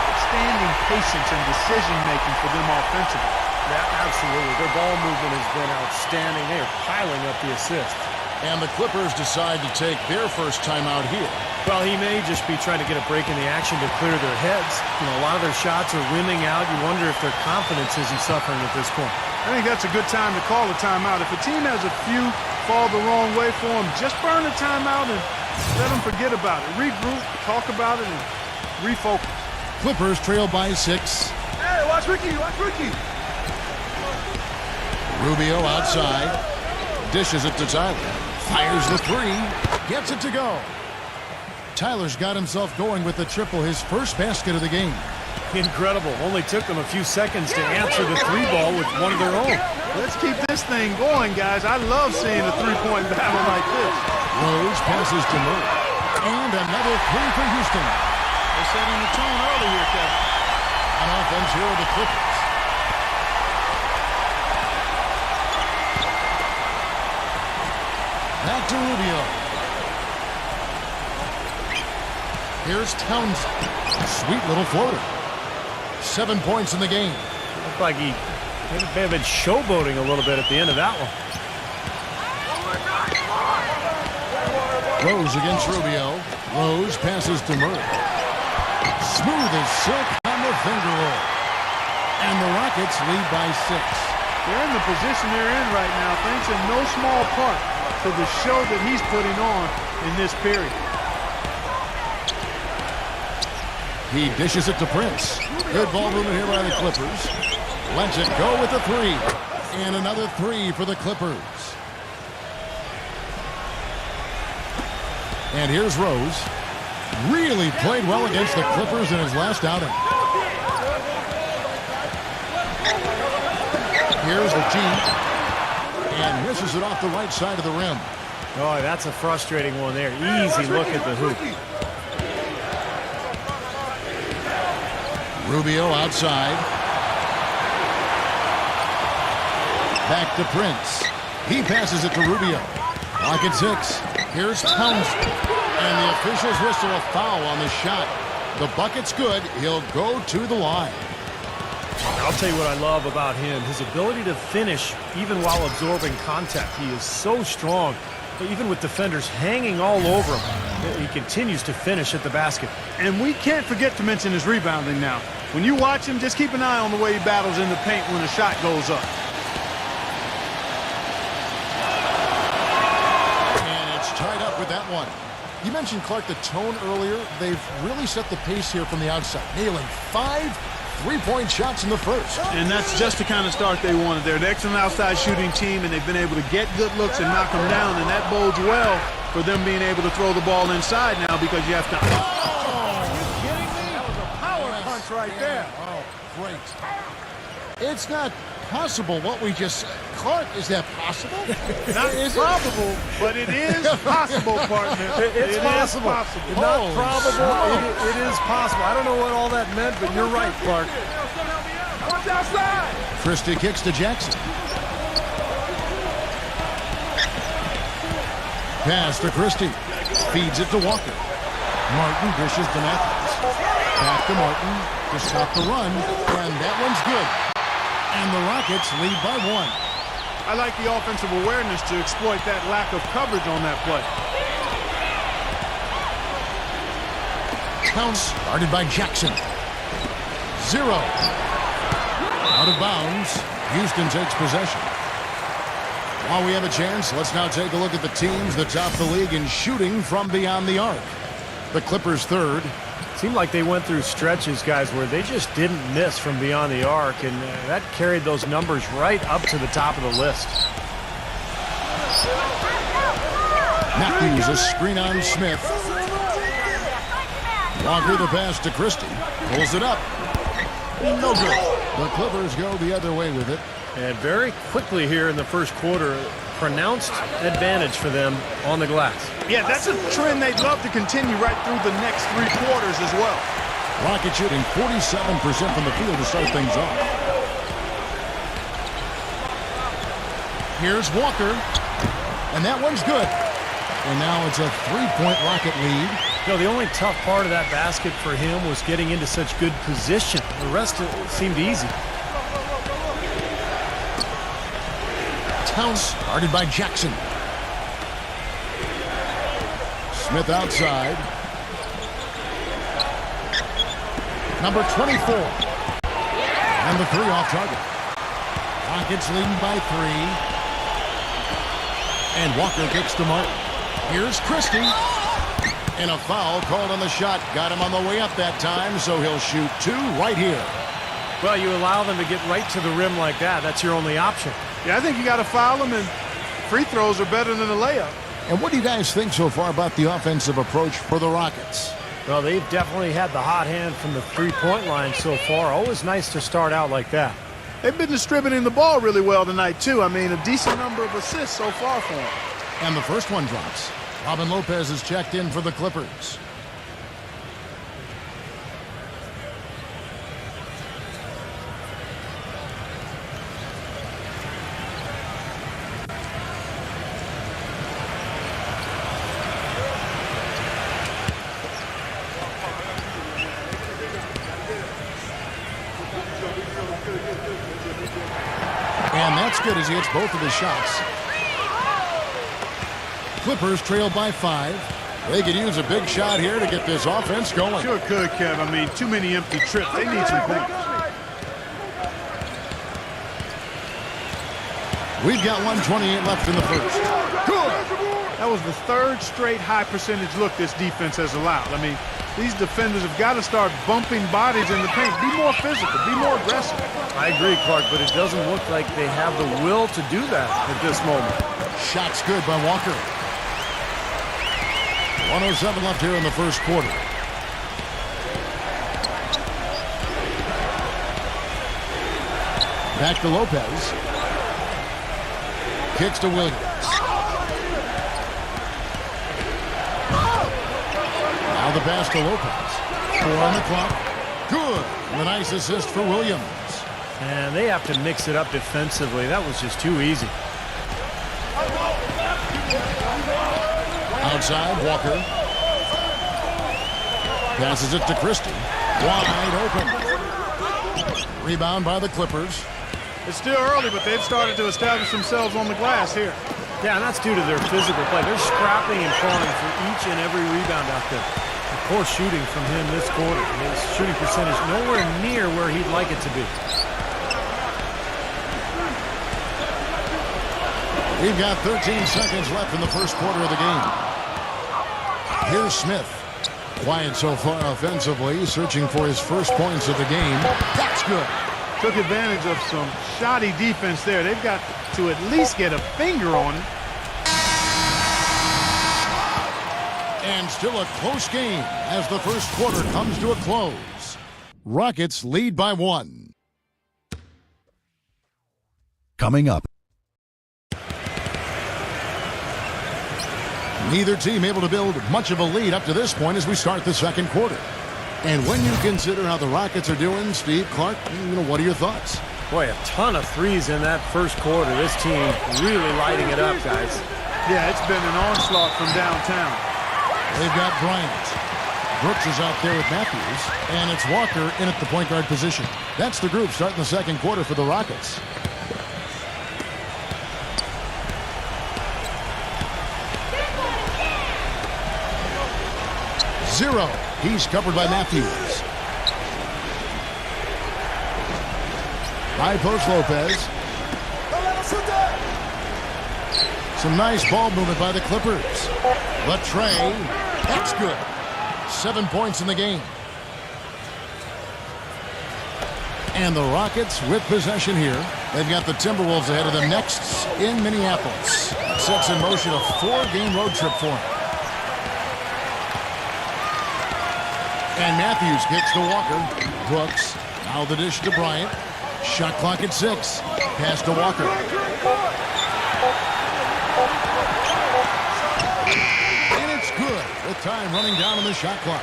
outstanding patience and decision-making for them offensively. Yeah, absolutely. Their ball movement has been outstanding. They are piling up the assists. And the Clippers decide to take their first timeout here. Well, he may just be trying to get a break in the action to clear their heads. You know, a lot of their shots are winning out. You wonder if their confidence isn't suffering at this point. I think that's a good time to call a timeout. If a team has a few fall the wrong way for them, just burn the timeout and let them forget about it. Regroup, talk about it, and refocus. Clippers trail by 6. Hey, watch Ricky, watch Ricky. Rubio outside. Dishes it to Tyler. Fires the 3. Gets it to go. Tyler's got himself going with the triple, his first basket of the game. Incredible. Only took them a few seconds to answer the 3-ball with one of their own. Let's keep this thing going, guys. I love seeing a three-point battle like this. Rose passes to Murray. And another 3 for Houston. They're setting the tone early here, Kevin. On offense here are the Clippers. Back to Rubio. Here's Townsend. Sweet little floater. 7 points in the game. Looked like he may have been showboating a little bit at the end of that one. Rose against Rubio. Rose passes to Murray. Smooth as silk on the finger roll. And the Rockets lead by 6. They're in the position they're in right now, thanks in no small part to the show that he's putting on in this period. He dishes it to Prince. Good ball movement here by the Clippers. Lets it go with the three. And another three for the Clippers. And here's Rose. Really played well against the Clippers in his last outing. Here's the G. And misses it off the right side of the rim. Oh, that's a frustrating one there. Easy look at the hoop. Rubio outside. Back to Prince. He passes it to Rubio. Lock at 6. Here's Townsend. And the officials whistle a foul on the shot. The bucket's good. He'll go to the line. I'll tell you what I love about him. His ability to finish even while absorbing contact. He is so strong. Even with defenders hanging all over him, he continues to finish at the basket. And we can't forget to mention his rebounding now. When you watch him, just keep an eye on the way he battles in the paint when the shot goes up. And it's tied up with that one. You mentioned, Clark, the tone earlier. They've really set the pace here from the outside, nailing 5 3-point shots in the first. And that's just the kind of start they wanted. They're an excellent outside shooting team, and they've been able to get good looks and knock them down, and that bodes well for them being able to throw the ball inside now because you have to... Oh! Are you kidding me? That was a power punch right there. Oh, great. It's not possible what we just said. Clark, is that possible? Not probable, but it is possible, partner. It's possible. Not probable. It is possible. I don't know what all that meant, but you're right, Clark. Christie kicks to Jackson. Pass to Christie. Feeds it to Walker. Martin dishes to Matthews. Back to Martin to stop the run, and that one's good. And the Rockets lead by 1. I like the offensive awareness to exploit that lack of coverage on that play. Counts started by Jackson. 0. Out of bounds. Houston takes possession. While we have a chance, let's now take a look at the teams that top the league in shooting from beyond the arc. The Clippers third. Seemed like they went through stretches, guys, where they just didn't miss from beyond the arc, and that carried those numbers right up to the top of the list. Matthews, a screen on Smith. Walker the pass to Christie. Pulls it up. No good. The Clippers go the other way with it. And very quickly here in the first quarter, pronounced advantage for them on the glass. Yeah, that's a trend they'd love to continue right through the next 3 quarters as well. Rockets shooting 47% from the field to start things off. Here's Walker. And that one's good. And now it's a 3-point Rocket lead. You know, the only tough part of that basket for him was getting into such good position. The rest of it seemed easy. Towns started by Jackson. Smith outside. Number 24. And the 3 off target. Rockets leading by 3. And Walker kicks to Martin. Here's Christie. And a foul called on the shot. Got him on the way up that time, so he'll shoot 2 right here. Well, you allow them to get right to the rim like that. That's your only option. Yeah, I think you got to foul them, and free throws are better than a layup. And what do you guys think so far about the offensive approach for the Rockets? Well, they've definitely had the hot hand from the three-point line so far. Always nice to start out like that. They've been distributing the ball really well tonight, too. I mean, a decent number of assists so far for them. And the first one drops. Robin Lopez is checked in for the Clippers. And that's good as he hits both of his shots. Clippers trail by 5. They could use a big shot here to get this offense going. Sure could, Kev. I mean, too many empty trips. They need some points. We've got 1:28 left in the first. Good. That was the third straight high percentage look this defense has allowed. I mean, these defenders have got to start bumping bodies in the paint. Be more physical. Be more aggressive. I agree, Clark, but it doesn't look like they have the will to do that at this moment. Shot's good by Walker. 1:07 left here in the first quarter. Back to Lopez. Kicks to Williams. Now the pass to Lopez. 4 on the clock. Good. And a nice assist for Williams. And they have to mix it up defensively. That was just too easy. Outside, Walker. Passes it to Christie. Wide open. Rebound by the Clippers. It's still early, but they've started to establish themselves on the glass here. Yeah, and that's due to their physical play. They're scrapping and clawing for each and every rebound out there. Poor shooting from him this quarter. His shooting percentage nowhere near where he'd like it to be. We've got 13 seconds left in the first quarter of the game. Here's Smith. Quiet so far offensively, searching for his first points of the game. That's good. Took advantage of some shoddy defense there. They've got to at least get a finger on it. And still a close game as the first quarter comes to a close. Rockets lead by 1. Coming up. Neither team able to build much of a lead up to this point as we start the second quarter. And when you consider how the Rockets are doing, Steve, Clark, what are your thoughts? Boy, a ton of threes in that first quarter. This team really lighting it up, guys. Yeah, it's been an onslaught from downtown. They've got Bryant. Brooks is out there with Matthews. And it's Walker in at the point guard position. That's the group starting the second quarter for the Rockets. Zero. He's covered by Matthews. High post Lopez. Some nice ball movement by the Clippers. Latrey. That's good. 7 points in the game. And the Rockets with possession here. They've got the Timberwolves ahead of them next in Minneapolis. Sets in motion a 4-game road trip for them. And Matthews kicks to Walker. Brooks. Now the dish to Bryant. Shot clock at 6. Pass to Walker. And it's good with time running down on the shot clock.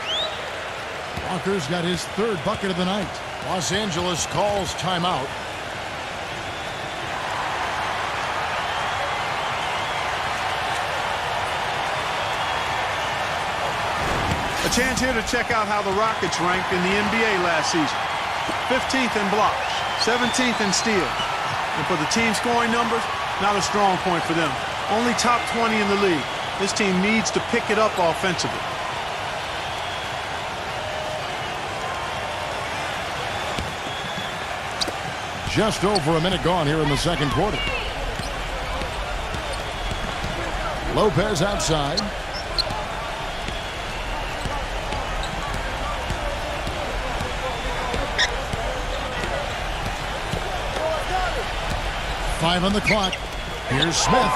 Walker's got his third bucket of the night. Los Angeles calls timeout. A chance here to check out how the Rockets ranked in the NBA last season. 15th in blocks, 17th in steals. And for the team scoring numbers, not a strong point for them. Only top 20 in the league. This team needs to pick it up offensively. Just over a minute gone here in the second quarter. Lopez outside. Five on the clock. Here's Smith.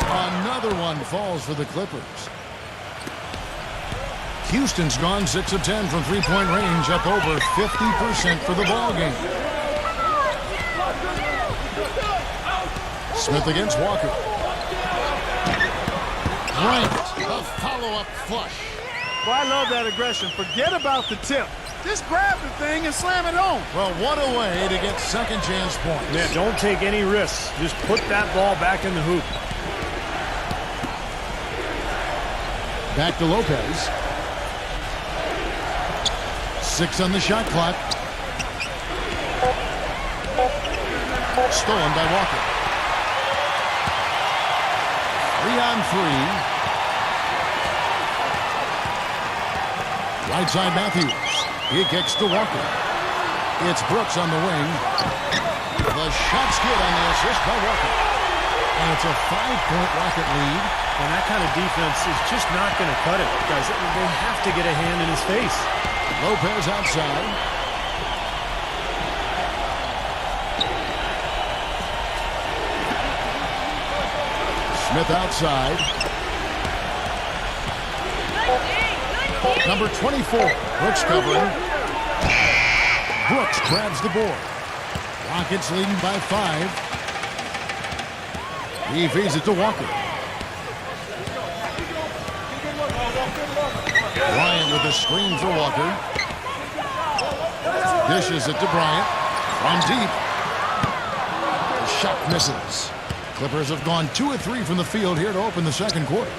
Another one falls for the Clippers. Houston's gone 6 of 10 from three-point range, up over 50% for the ball game. Smith against Walker. Bryant, a follow-up flush. Well, I love that aggression. Forget about the tip. Just grab the thing and slam it home. Well, what a way to get second chance points. Man, don't take any risks. Just put that ball back in the hoop. Back to Lopez. 6 on the shot clock. Stolen by Walker. 3 on 3. Right side Matthews. He kicks to Walker. It's Brooks on the wing. The shot's good on the assist by Walker. And it's a 5-point Rocket lead. And that kind of defense is just not going to cut it, guys. They have to get a hand in his face. Lopez outside. Smith outside. Number 24, Brooks covering. Brooks grabs the board. Rockets leading by 5. He feeds it to Walker. Bryant with a screen for Walker. Dishes it to Bryant. From deep. The shot misses. Clippers have gone 2 of 3 from the field here to open the second quarter.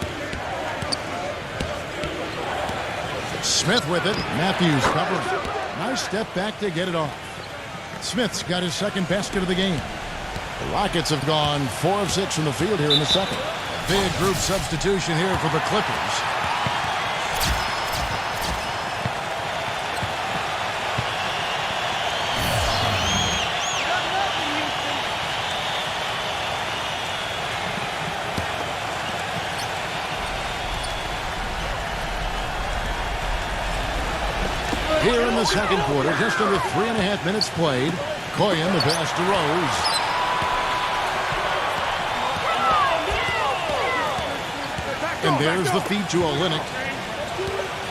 Smith with it. Matthews covering. Nice step back to get it off. Smith's got his second basket of the game. The Rockets have gone 4 of 6 from the field here in the second. Big group substitution here for the Clippers. Here in the second quarter, just under 3.5 minutes played. Koyen, the pass to Rose. And there's the feed to Olynyk.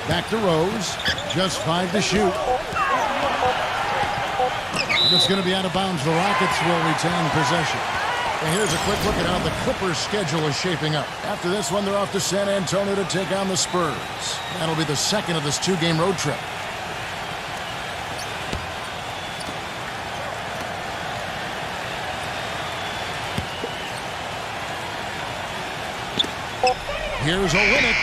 Back to Rose. Just 5 to shoot. And it's going to be out of bounds. The Rockets will retain possession. And here's a quick look at how the Clippers' schedule is shaping up. After this one, they're off to San Antonio to take on the Spurs. That'll be the second of this 2-game road trip. Here's Olynyk.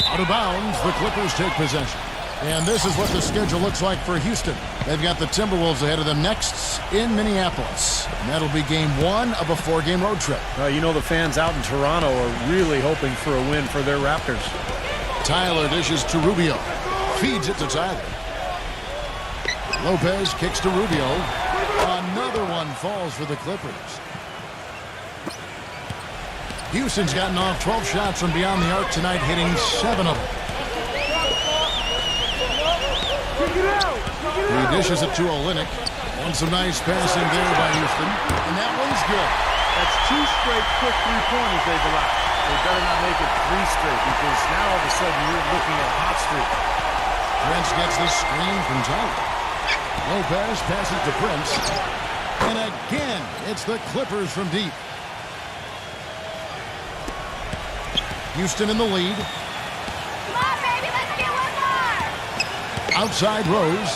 Out of bounds, the Clippers take possession. And this is what the schedule looks like for Houston. They've got the Timberwolves ahead of them next in Minneapolis. And that'll be game 1 of a 4-game road trip. You know the fans out in Toronto are really hoping for a win for their Raptors. Tyler dishes to Rubio. Feeds it to Tyler. Lopez kicks to Rubio. Another one falls for the Clippers. Houston's gotten off 12 shots from beyond the arc tonight, hitting 7 of them. He dishes it to Olynyk. And some nice passing there by Houston. And that one's good. That's 2 straight quick 3-pointers they've allowed. They better not make it 3 straight, because now all of a sudden you're looking at a hot streak. Prince gets the screen from Tyler. Lopez passes to Prince. And again, it's the Clippers from deep. Houston in the lead. Come on, baby, let's get one more. Outside Rose.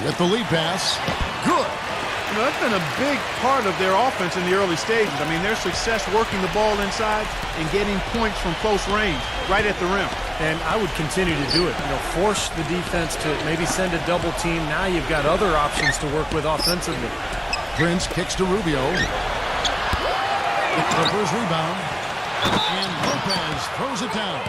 With the lead pass. Good. You know, that's been a big part of their offense in the early stages. I mean, their success working the ball inside and getting points from close range, right at the rim. And I would continue to do it. You know, force the defense to maybe send a double team. Now you've got other options to work with offensively. Prince kicks to Rubio. The Clippers rebound. And Lopez throws it down.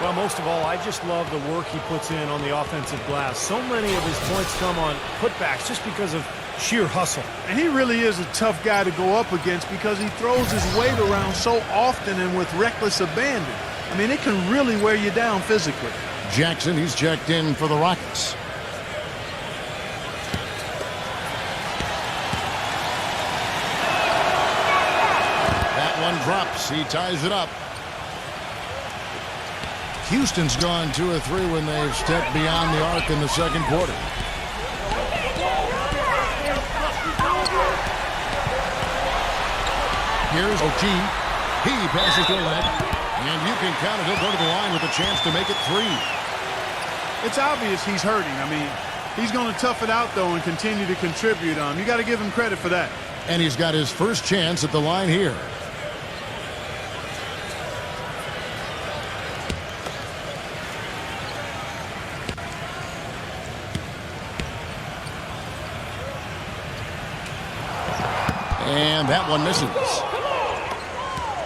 Well, most of all, I just love the work he puts in on the offensive glass. So many of his points come on putbacks just because of sheer hustle. And he really is a tough guy to go up against because he throws his weight around so often and with reckless abandon. I mean, it can really wear you down physically. Jackson, he's checked in for the Rockets. Drops. He ties it up. Houston's gone 2 or 3 when they've stepped beyond the arc in the second quarter. Here's O'Keefe. He passes to Olynyk. And you can count it. He'll go to the line with a chance to make it 3. It's obvious he's hurting. I mean, he's going to tough it out, though, and continue to contribute. You got to give him credit for that. And he's got his first chance at the line here. And that one misses.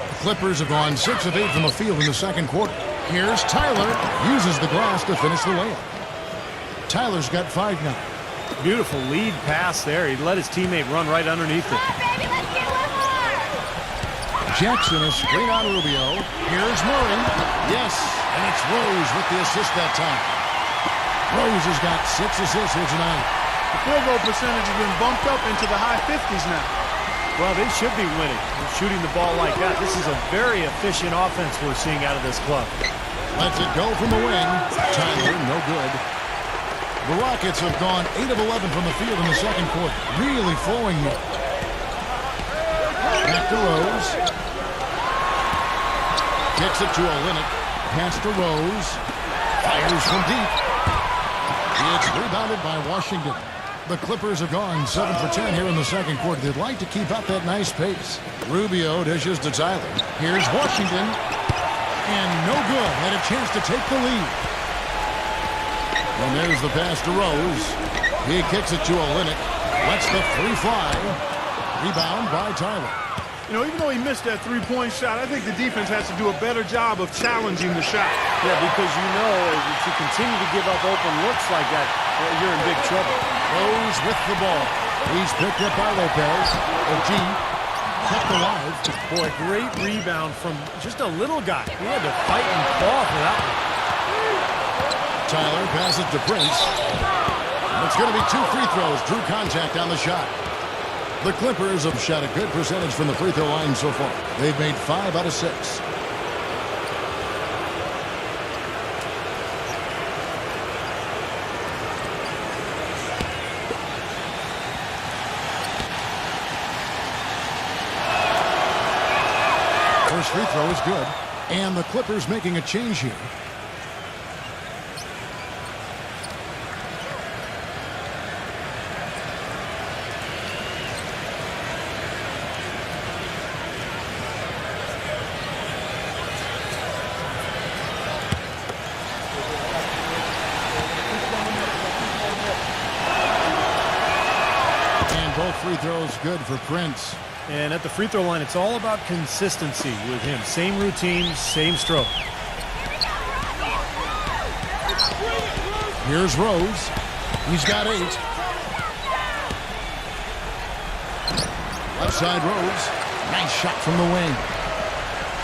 The Clippers have gone 6 of 8 from the field in the second quarter. Here's Tyler. Uses the glass to finish the layup. Tyler's got 5 now. Beautiful lead pass there. He let his teammate run right underneath it. Come on, baby, let's get one more. Jackson is screen on Rubio. Here's Murray. Yes, and it's Rose with the assist that time. Rose has got 6 assists here tonight. The field goal percentage has been bumped up into the high 50s now. Well, they should be winning. They're shooting the ball like that. This is a very efficient offense we're seeing out of this club. Lets it go from the wing. Tyler, no good. The Rockets have gone 8 of 11 from the field in the second quarter. Really flowing here. Back to Rose. Kicks it to Olynyk. Pass to Rose. Fires from deep. It's rebounded by Washington. The Clippers have gone 7 for 10 here in the second quarter. They'd like to keep up that nice pace. Rubio dishes to Tyler. Here's Washington. And no good. Had a chance to take the lead. And there's the pass to Rose. He kicks it to Olynyk. Lets the three fly. Rebound by Tyler. You know, even though he missed that three-point shot, I think the defense has to do a better job of challenging the shot. Yeah, because you know if you continue to give up open looks like that, you're in big trouble. Rose with the ball. He's picked up by Lopez. OG kept alive. Boy, great rebound from just a little guy. He had to fight and claw for that one. Tyler passes to Prince. It's going to be 2 free throws. Drew contact on the shot. The Clippers have shot a good percentage from the free throw line so far. They've made 5 out of 6. First free throw is good. And the Clippers making a change here. Free throws good for Prince. And at the free throw line, it's all about consistency with him. Same routine, same stroke. Here's Rose. He's got 8. Left side Rose. Nice shot from the wing.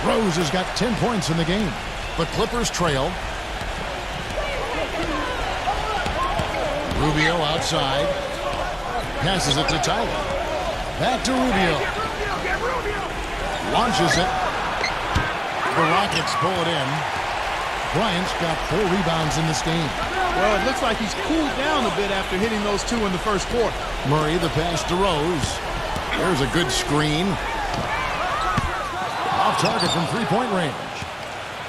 Rose has got 10 points in the game. The Clippers trail. Rubio outside. Passes it to Tyler. Back to Rubio. Launches it. The Rockets pull it in. Bryant's got 4 rebounds in this game. Well, it looks like he's cooled down a bit after hitting those 2 in the first quarter. Murray, the pass to Rose. There's a good screen. Off target from three-point range.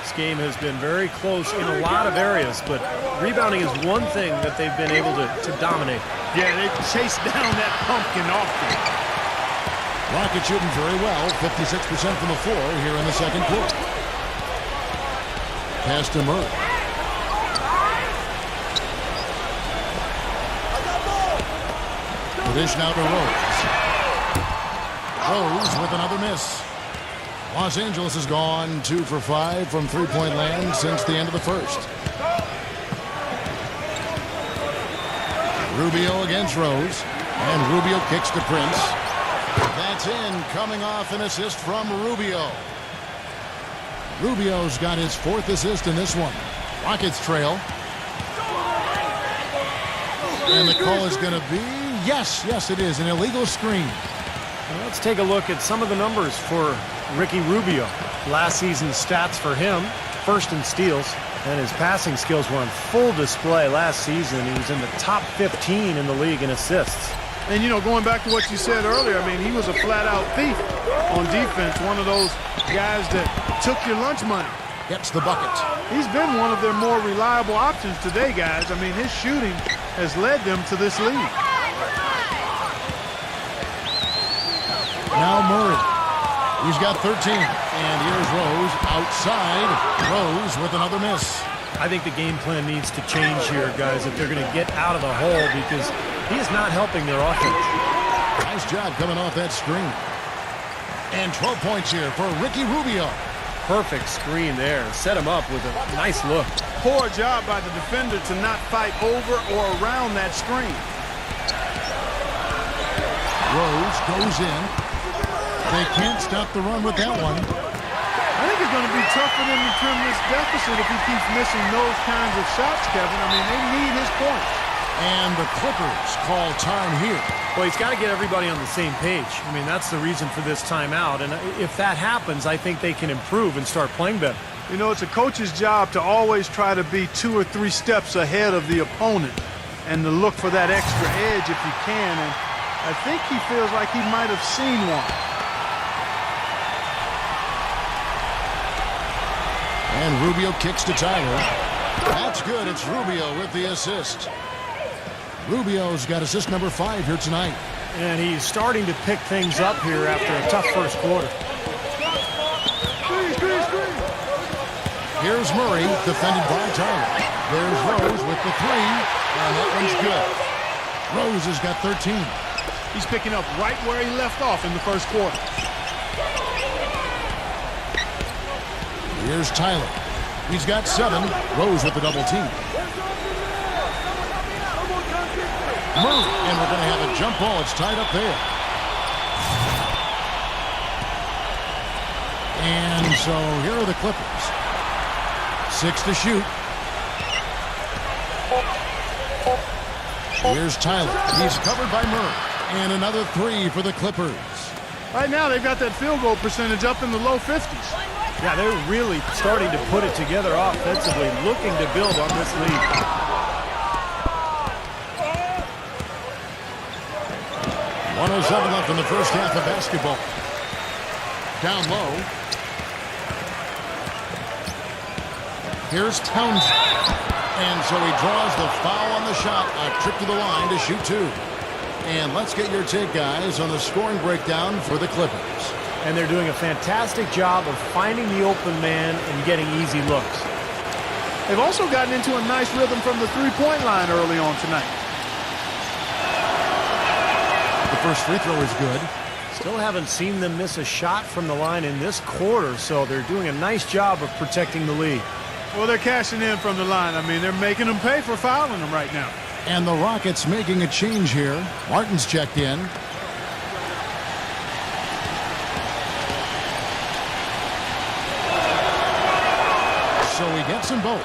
This game has been very close in a lot of areas, but rebounding is one thing that they've been able to dominate. Yeah, they chased down that pumpkin often. Rockets shooting very well, 56% from the floor here in the second quarter. Pass to Murray. The dish now to Rose. Rose with another miss. Los Angeles has gone 2 for 5 from three-point land since the end of the first. Rubio against Rose. And Rubio kicks to Prince. That's in, coming off an assist from Rubio. Rubio's got his 4th assist in this one. Rockets trail. And the call is going to be, yes, it is, an illegal screen. Well, let's take a look at some of the numbers for Ricky Rubio. Last season's stats for him, first in steals, and his passing skills were on full display last season. He was in the top 15 in the league in assists. And, you know, going back to what you said earlier, I mean, he was a flat-out thief on defense, one of those guys that took your lunch money. Gets the bucket. He's been one of their more reliable options today, guys. I mean, his shooting has led them to this lead. Now Murray. He's got 13. And here's Rose outside. Rose with another miss. I think the game plan needs to change here, guys, if they're going to get out of the hole, because he is not helping their offense. Nice job coming off that screen. And 12 points here for Ricky Rubio. Perfect screen there. Set him up with a nice look. Poor job by the defender to not fight over or around that screen. Rose goes in. They can't stop the run with that one. I think it's going to be tough for them to trim this deficit if he keeps missing those kinds of shots, Kevin. I mean, they need his points. And the Clippers call time here. Well, he's got to get everybody on the same page. I mean, that's the reason for this timeout. And if that happens, I think they can improve and start playing better. You know, it's a coach's job to always try to be 2 or 3 steps ahead of the opponent and to look for that extra edge if you can. And I think he feels like he might have seen one. And Rubio kicks to Tyler. That's good. It's Rubio with the assist. Rubio's got assist number 5 here tonight. And he's starting to pick things up here after a tough first quarter. Here's Murray, defended by Tyler. There's Rose with the 3, and that one's good. Rose has got 13. He's picking up right where he left off in the first quarter. Here's Tyler. He's got 7. Rose with the double team. Murray, and we're going to have a jump ball. It's tied up there. And so here are the Clippers. 6 to shoot. Here's Tyler. He's covered by Murray. And another 3 for the Clippers. Right now, they've got that field goal percentage up in the low 50s. Yeah, they're really starting to put it together offensively, looking to build on this lead. 107 left in the first half of basketball. Down low. Here's Townsend. And so he draws the foul on the shot. A trip to the line to shoot 2. And let's get your take, guys, on the scoring breakdown for the Clippers. And they're doing a fantastic job of finding the open man and getting easy looks. They've also gotten into a nice rhythm from the three-point line early on tonight. The first free throw is good. Still haven't seen them miss a shot from the line in this quarter, so they're doing a nice job of protecting the lead. Well, they're cashing in from the line. I mean, they're making them pay for fouling them right now. And the Rockets making a change here. Martin's checked in. So he gets them both.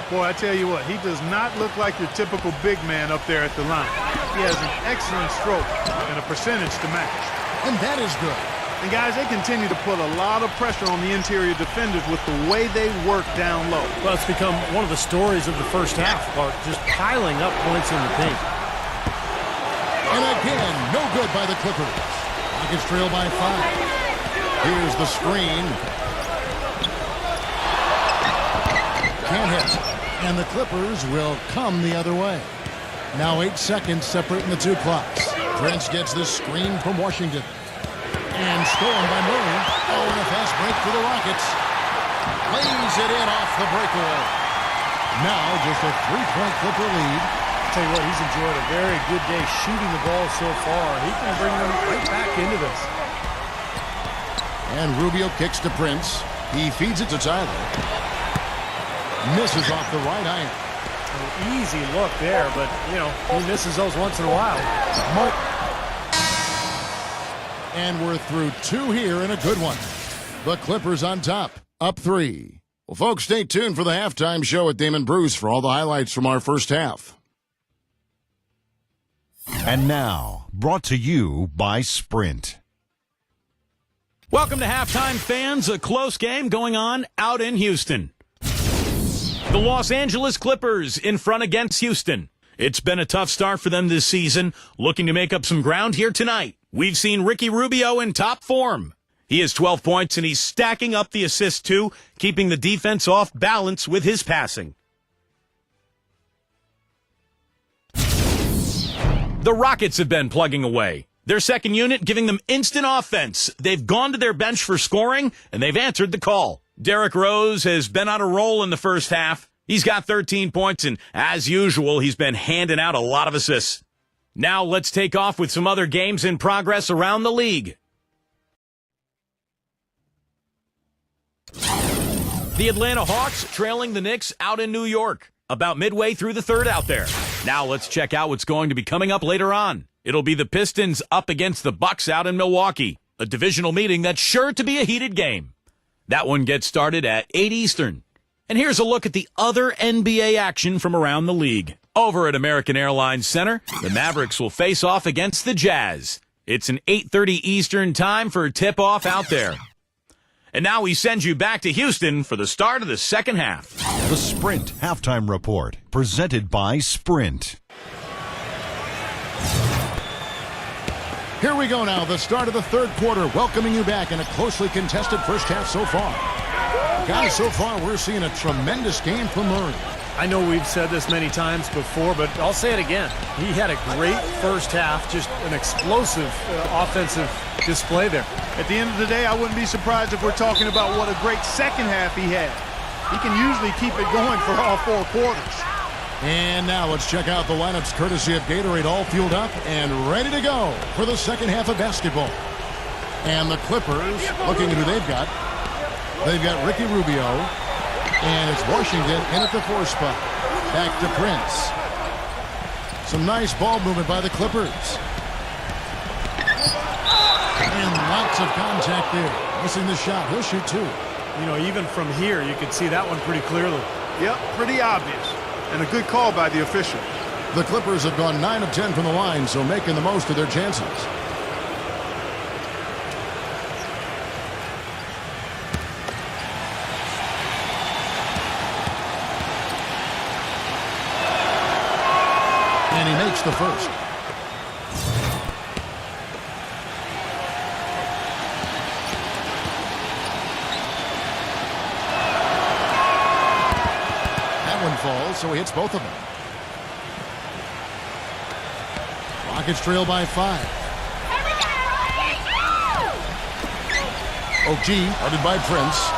Boy, I tell you what, he does not look like your typical big man up there at the line. He has an excellent stroke and a percentage to match. And that is good. And guys, they continue to put a lot of pressure on the interior defenders with the way they work down low. Well, it's become one of the stories of the first half, Clark, just piling up points in the paint. And again, no good by the Clippers. Rockets trail by 5. Here's the screen. Can't hit. And the Clippers will come the other way. Now 8 seconds separating the 2 clocks. Prince gets this screen from Washington. And stolen by Murray. Oh, and a fast break for the Rockets. Lays it in off the breakaway. Now just a 3-point Clipper lead. I'll tell you what, he's enjoyed a very good day shooting the ball so far. He can bring them right back into this. And Rubio kicks to Prince. He feeds it to Tyler. Misses off the right iron. An easy look there, but, you know, he misses those once in a while. And we're through 2 here and a good one. The Clippers on top, up 3. Well, folks, stay tuned for the halftime show with Damon Bruce for all the highlights from our first half. And now, brought to you by Sprint. Welcome to halftime, fans. A close game going on out in Houston. The Los Angeles Clippers in front against Houston. It's been a tough start for them this season, looking to make up some ground here tonight. We've seen Ricky Rubio in top form. He has 12 points, and he's stacking up the assists, too, keeping the defense off balance with his passing. The Rockets have been plugging away. Their second unit giving them instant offense. They've gone to their bench for scoring, and they've answered the call. Derrick Rose has been on a roll in the first half. He's got 13 points, and as usual, he's been handing out a lot of assists. Now let's take off with some other games in progress around the league. The Atlanta Hawks trailing the Knicks out in New York. About midway through the third out there. Now let's check out what's going to be coming up later on. It'll be the Pistons up against the Bucks out in Milwaukee, a divisional meeting that's sure to be a heated game. That one gets started at 8 Eastern. And here's a look at the other NBA action from around the league. Over at American Airlines Center, the Mavericks will face off against the Jazz. It's an 8:30 Eastern time for tip-off out there. And now we send you back to Houston for the start of the second half. The Sprint Halftime Report, presented by Sprint. Here we go now, the start of the third quarter, welcoming you back in a closely contested first half so far. Guys, so far we're seeing a tremendous game from Murray. I know we've said this many times before, but I'll say it again. He had a great first half, just an explosive offensive display there. At the end of the day, I wouldn't be surprised if we're talking about what a great second half he had. He can usually keep it going for all four quarters. And now let's check out the lineups courtesy of Gatorade, all fueled up and ready to go for the second half of basketball. And the Clippers, looking at who they've got. They've got Ricky Rubio, and it's Washington in at the 4 spot. Back to Prince. Some nice ball movement by the Clippers. And lots of contact there. Missing the shot. He'll shoot 2. You know, even from here, you can see that one pretty clearly. Yep, pretty obvious. And a good call by the official. The Clippers have gone 9 of 10 from the line, so making the most of their chances. And he makes the first. That one falls, so he hits both of them. Rockets trail by 5. OG, headed by Prince.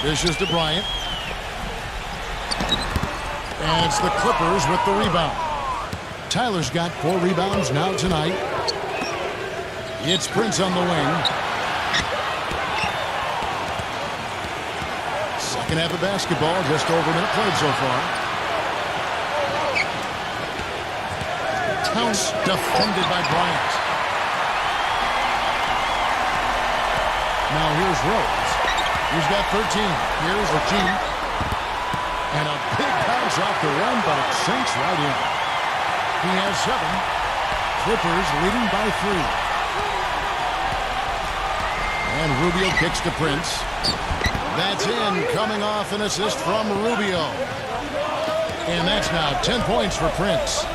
Dishes to Bryant. And it's the Clippers with the rebound. Tyler's got 4 rebounds now tonight. It's Prince on the wing. Second half of basketball, just over a minute played so far. Towns defended by Bryant. Now here's Rose. He's got 13. Here's the G. And a big bounce off the run, but it sinks right in. He has 7. Clippers leading by 3. And Rubio kicks to Prince. That's in, coming off an assist from Rubio. And that's now 10 points for Prince.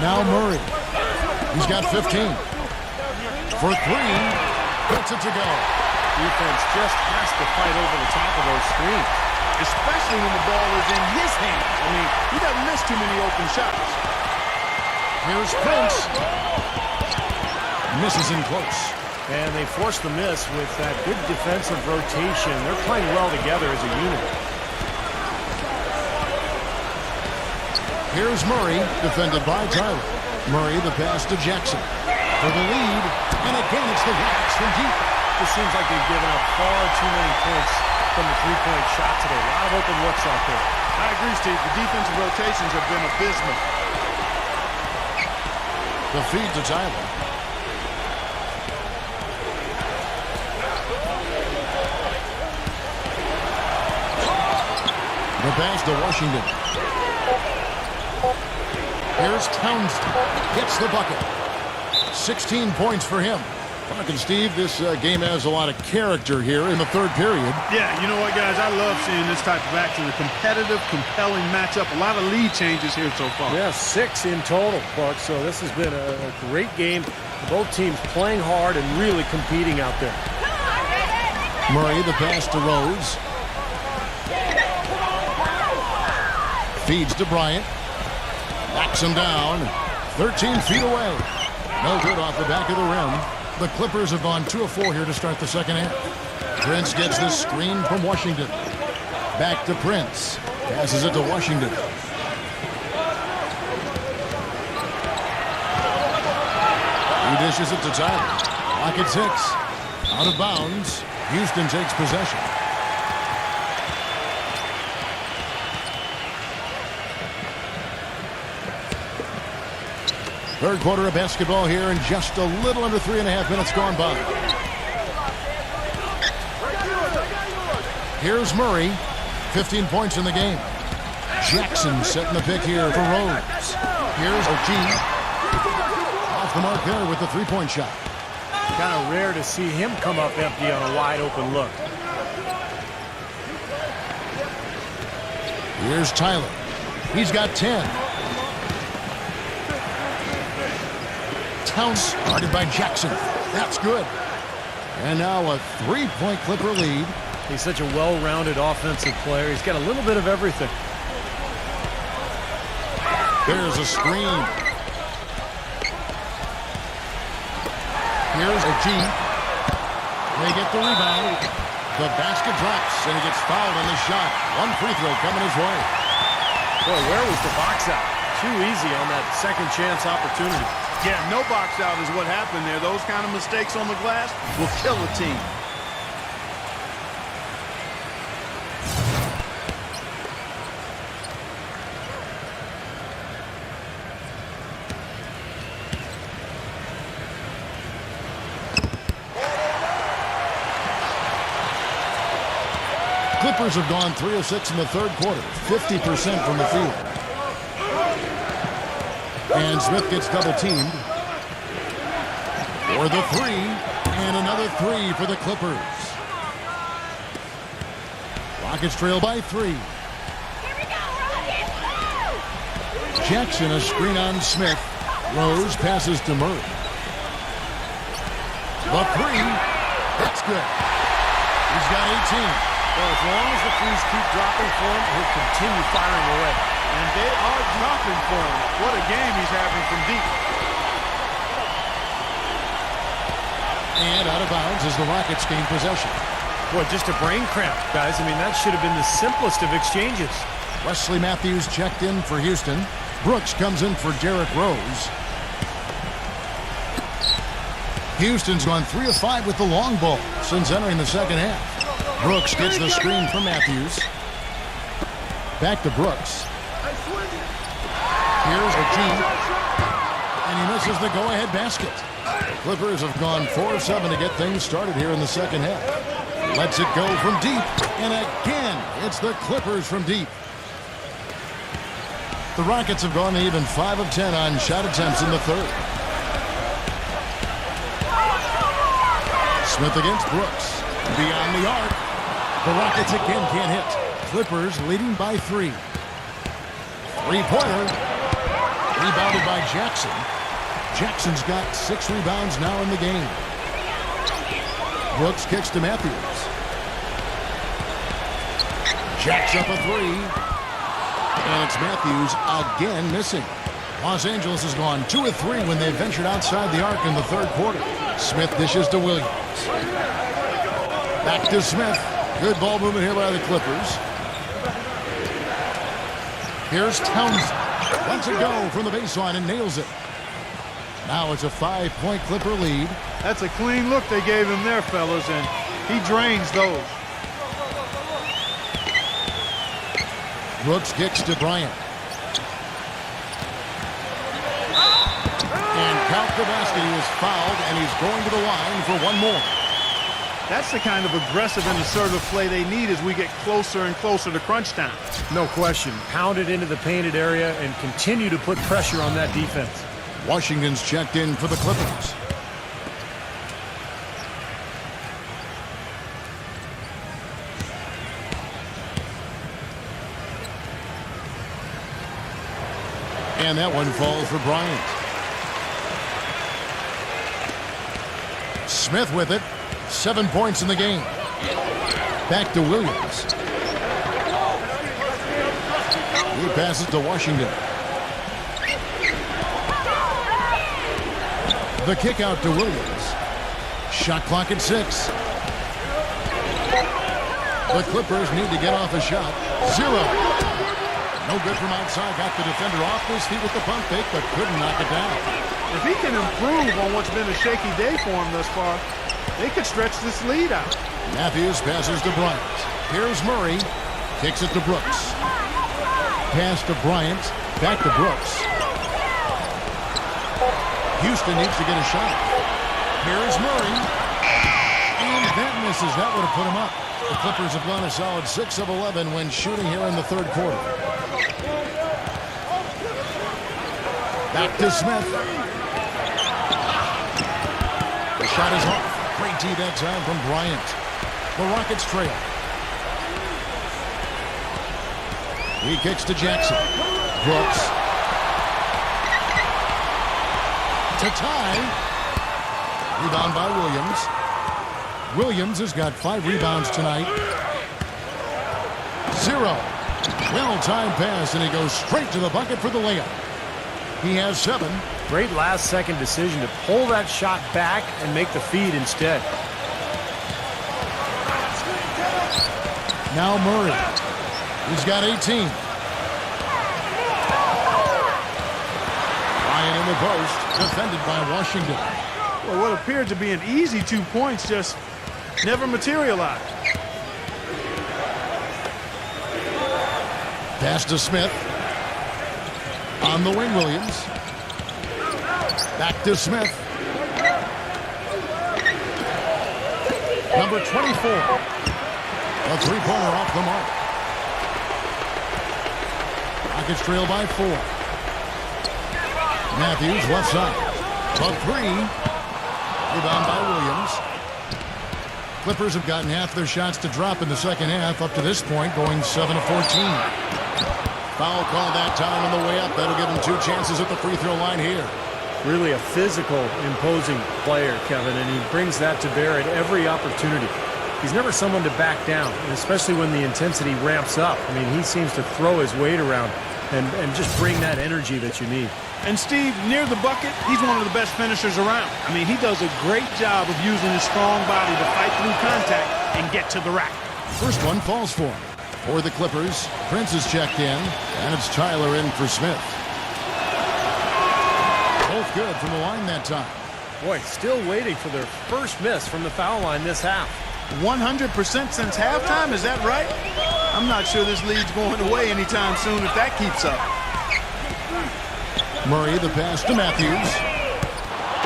Now Murray. He's got 15. For 3, puts it to go. Defense just has to fight over the top of those screens. Especially when the ball is in his hands. I mean, he doesn't miss too many open shots. Here's Prince. Misses in close. And they force the miss with that good defensive rotation. They're playing well together as a unit. Here's Murray, defended by Tyler. Murray, the pass to Jackson. For the lead. And again, it's the Rockets from deep. It seems like they've given up far too many points from the three-point shot today. A lot of open looks out there. I agree, Steve. The defensive rotations have been abysmal. The feed to Tyler. The pass to Washington. Here's Townsend. Gets the bucket. 16 points for him. Talking, Steve, this game has a lot of character here in the third period. Yeah, you know what, guys? I love seeing this type of action. A competitive, compelling matchup. A lot of lead changes here so far. Yeah, 6 in total, Clark. So this has been a great game. Both teams playing hard and really competing out there. Murray, the pass to Rose. Feeds to Bryant. Backs him down. 13 feet away. No good off the back of the rim. The Clippers have gone 2 of 4 here to start the second half. Prince gets this screen from Washington. Back to Prince. Passes it to Washington. He dishes it to Tyler. Rockets 6. Out of bounds. Houston takes possession. Third quarter of basketball here, and just a little under 3.5 minutes gone by. Here's Murray. 15 points in the game. Jackson setting the pick here for Rose. Here's O'Keefe. Off the mark there with the three-point shot. Kind of rare to see him come up empty on a wide-open look. Here's Tyler. He's got 10. Towns guarded by Jackson. That's good. And now a three-point Clipper lead. He's such a well-rounded offensive player. He's got a little bit of everything. There's a screen. Here's O'Keefe. They get the rebound. The basket drops, and he gets fouled on the shot. One free throw coming his way. Boy, where was the box out? Too easy on that second chance opportunity. Yeah, no box out is what happened there. Those kind of mistakes on the glass will kill a team. Clippers have gone 3 of 6 in the third quarter, 50% from the field. And Smith gets double-teamed. For the three, and another three for the Clippers. Rockets trail by 3. Here we go, Rockets! Jackson, a screen on Smith. Rose passes to Murray. The three, that's good. He's got 18. Well, as long as the threes keep dropping for him, he'll continue firing away. And they are dropping for him. What a game he's having from deep. And out of bounds as the Rockets gain possession. Boy, just a brain cramp, guys. I mean, that should have been the simplest of exchanges. Wesley Matthews checked in for Houston. Brooks comes in for Derrick Rose. Houston's gone 3 of 5 with the long ball since entering the second half. Brooks gets the screen from Matthews. Back to Brooks. Here's O'Keefe. And he misses the go-ahead basket. Clippers have gone 4 of 7 to get things started here in the second half. Lets it go from deep. And again, it's the Clippers from deep. The Rockets have gone even 5 of 10 on shot attempts in the third. Smith against Brooks. Beyond the arc. The Rockets again can't hit. Clippers leading by 3. Three-pointer. Rebounded by Jackson. Jackson's got 6 rebounds now in the game. Brooks kicks to Matthews. Jacks up a 3. And it's Matthews again missing. Los Angeles has gone 2 of 3 when they ventured outside the arc in the third quarter. Smith dishes to Williams. Back to Smith. Good ball movement here by the Clippers. Here's Townsend. Lets it go from the baseline and nails it. Now it's a 5-point Clipper lead. That's a clean look they gave him there, fellas, and he drains those. Brooks kicks to Bryant. And count the basket. He was fouled, and he's going to the line for one more. That's the kind of aggressive and assertive play they need as we get closer and closer to crunch time. No question. Pound it into the painted area and continue to put pressure on that defense. Washington's checked in for the Clippers. And that one falls for Bryant. Smith with it. 7 points in the game. Back to Williams. He passes to Washington. The kick out to Williams. Shot clock at 6. The Clippers need to get off a shot. 0. No good from outside. Got the defender off his feet with the pump fake, but couldn't knock it down. If he can improve on what's been a shaky day for him thus far, they could stretch this lead out. Matthews passes to Bryant. Here's Murray. Kicks it to Brooks. Pass to Bryant. Back to Brooks. Houston needs to get a shot. Here is Murray. And that misses. That would have put him up. The Clippers have gone a solid 6 of 11 when shooting here in the third quarter. Back to Smith. The shot is off. Great D that time from Bryant. The Rockets trail. He kicks to Jackson. Brooks. To tie. Rebound by Williams. Williams has got 5 rebounds tonight. 0. Well-timed pass, and he goes straight to the bucket for the layup. He has 7. Great last-second decision to pull that shot back and make the feed instead. Now Murray. He's got 18. Ryan in the post, defended by Washington. Well, what appeared to be an easy 2 points just never materialized. Pass to Smith. On the wing, Williams. Back to Smith. Number 24. A three-pointer off the mark. Rockets trail by 4. Matthews left side. The 3. Rebound by Williams. Clippers have gotten half their shots to drop in the second half up to this point, going 7 of 14. Foul call that time on the way up. That'll give him 2 chances at the free throw line here. Really a physical, imposing player, Kevin, and he brings that to bear at every opportunity. He's never someone to back down, and especially when the intensity ramps up. I mean, he seems to throw his weight around and just bring that energy that you need. And Steve, near the bucket, he's one of the best finishers around. I mean, he does a great job of using his strong body to fight through contact and get to the rack. First one falls for him. For the Clippers, Prince is checked in, and it's Tyler in for Smith. Both good from the line that time. Boy, still waiting for their first miss from the foul line this half. 100% since halftime, is that right? I'm not sure this lead's going away anytime soon if that keeps up. Murray, the pass to Matthews.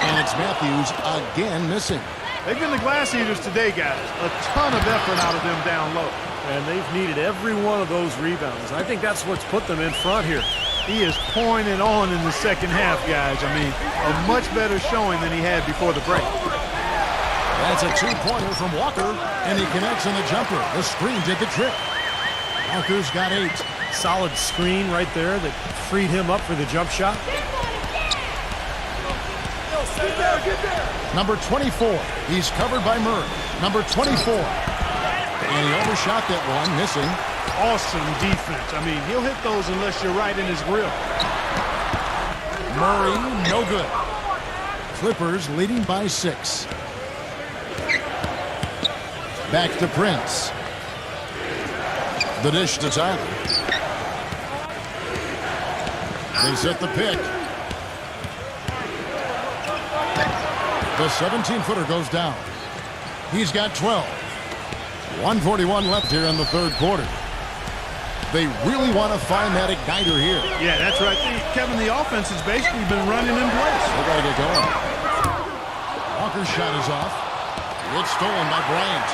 And it's Matthews again missing. They've been the glass eaters today, guys. A ton of effort out of them down low. And they've needed every one of those rebounds. I think that's what's put them in front here. He is pouring it on in the second half, guys. I mean, a much better showing than he had before the break. That's a 2-pointer from Walker, and he connects on the jumper. The screen did the trick. Walker's got 8. Solid screen right there that freed him up for the jump shot. Number 24. He's covered by Murray. Number 24. And he overshot that one, missing. Awesome defense. I mean, he'll hit those unless you're right in his grill. Murray, no good. Clippers leading by 6. Back to Prince. The dish to Tyler. They set the pick. The 17-footer goes down. He's got 12. 1:41 left here in the third quarter. They really want to find that igniter here. Yeah, that's right. Kevin, the offense has basically been running in place. They got to get going. Walker's shot is off. It's stolen by Bryant.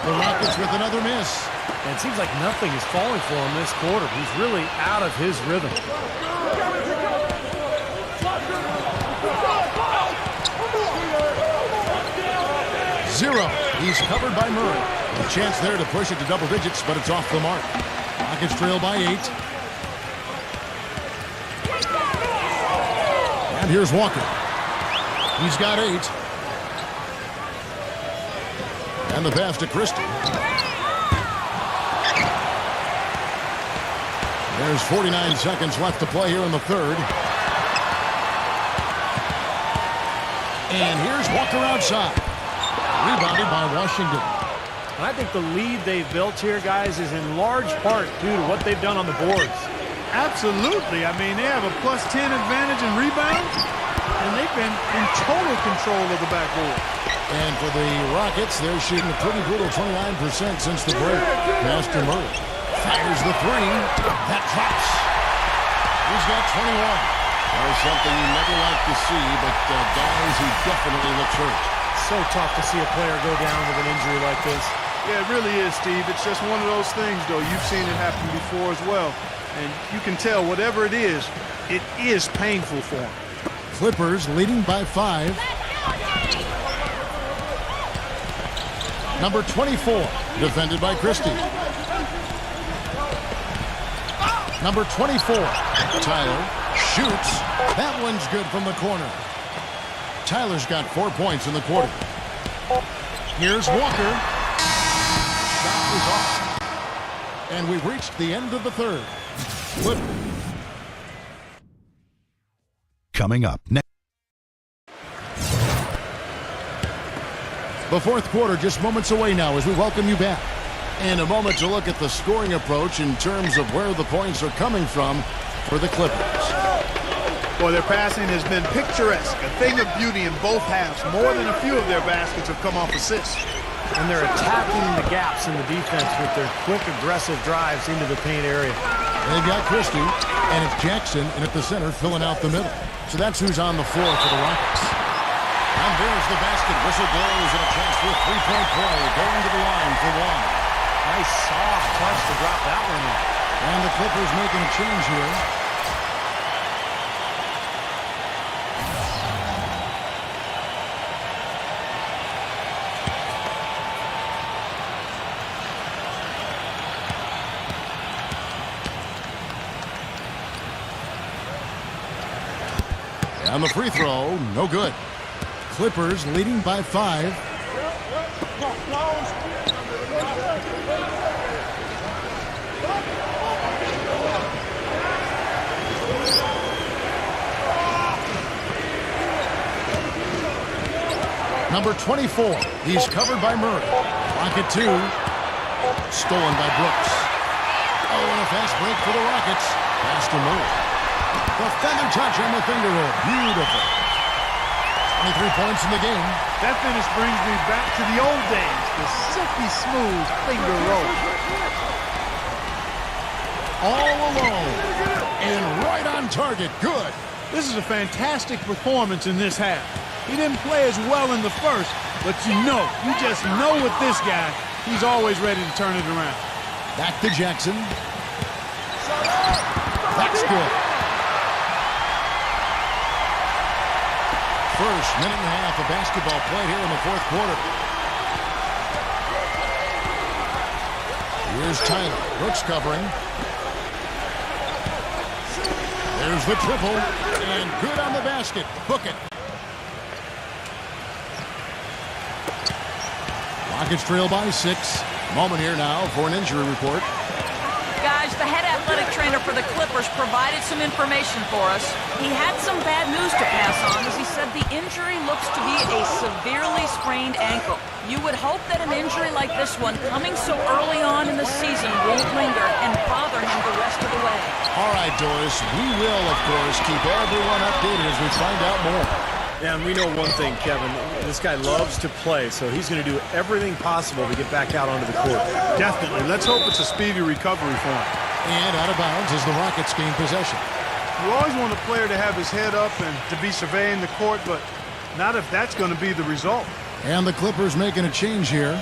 The Rockets with another miss. And it seems like nothing is falling for him this quarter. He's really out of his rhythm. Zero. He's covered by Murray. A chance there to push it to double digits, but it's off the mark. Rockets trail by 8. And here's Walker. He's got 8. And the pass to Christie. There's 49 seconds left to play here in the third. And here's Walker outside. Rebounded by Washington. And I think the lead they've built here, guys, is in large part due to what they've done on the boards. Absolutely. I mean, they have a +10 advantage in rebounds, and they've been in total control of the backboard. And for the Rockets, they're shooting a pretty brutal 29% since the break. Master Murray fires the 3. That drops. He's got 21. There's something you never like to see, but guys, he definitely looks hurt. So tough to see a player go down with an injury like this. Yeah, it really is, Steve. It's just one of those things, though. You've seen it happen before as well. And you can tell whatever it is painful for him. Clippers leading by 5. Number 24, defended by Christie. Number 24, Tyler shoots. That one's good from the corner. Tyler's got 4 points in the quarter. Here's Walker. Shot is off. And we've reached the end of the third. Coming up next. The fourth quarter just moments away now as we welcome you back. In a moment to look at the scoring approach in terms of where the points are coming from for the Clippers. Boy, their passing has been picturesque, a thing of beauty in both halves. More than a few of their baskets have come off assists. And they're attacking the gaps in the defense with their quick, aggressive drives into the paint area. They've got Christie, and it's Jackson, and at the center, filling out the middle. So that's who's on the floor for the Rockets. And there's the basket. Whistle blows, and a chance for a three-point play. Going to the line for one. Nice soft touch to drop that one in. And the Clippers making a change here. And the free throw, no good. Clippers leading by 5. Number 24, he's covered by Murray. Rocket 2, stolen by Brooks. Oh, and a fast break for the Rockets. Pass to Murray. The feather touch on the finger roll. Beautiful. 23 points in the game. That finish brings me back to the old days, the silky smooth finger roll. All alone. And right on target. Good. This is a fantastic performance in this half. He didn't play as well in the first, but you just know with this guy, he's always ready to turn it around. Back to Jackson. That's good. First minute and a half of basketball played here in the fourth quarter. Here's Tyler. Brooks covering. There's the triple. And good on the basket. Book it. Rockets trail by 6. Moment here now for an injury report. Guys, the head athletic trainer for the Clippers provided some information for us. He had some bad news to pass on as he said the injury looks to be a severely sprained ankle. You would hope that an injury like this one coming so early on in the season won't linger and bother him the rest of the way. All right, Doris, we will, of course, keep everyone updated as we find out more. Yeah, and we know one thing, Kevin. This guy loves to play, so he's going to do everything possible to get back out onto the court. Definitely. Let's hope it's a speedy recovery for him. And out of bounds as the Rockets gain possession. You always want a player to have his head up and to be surveying the court, but not if that's going to be the result. And the Clippers making a change here.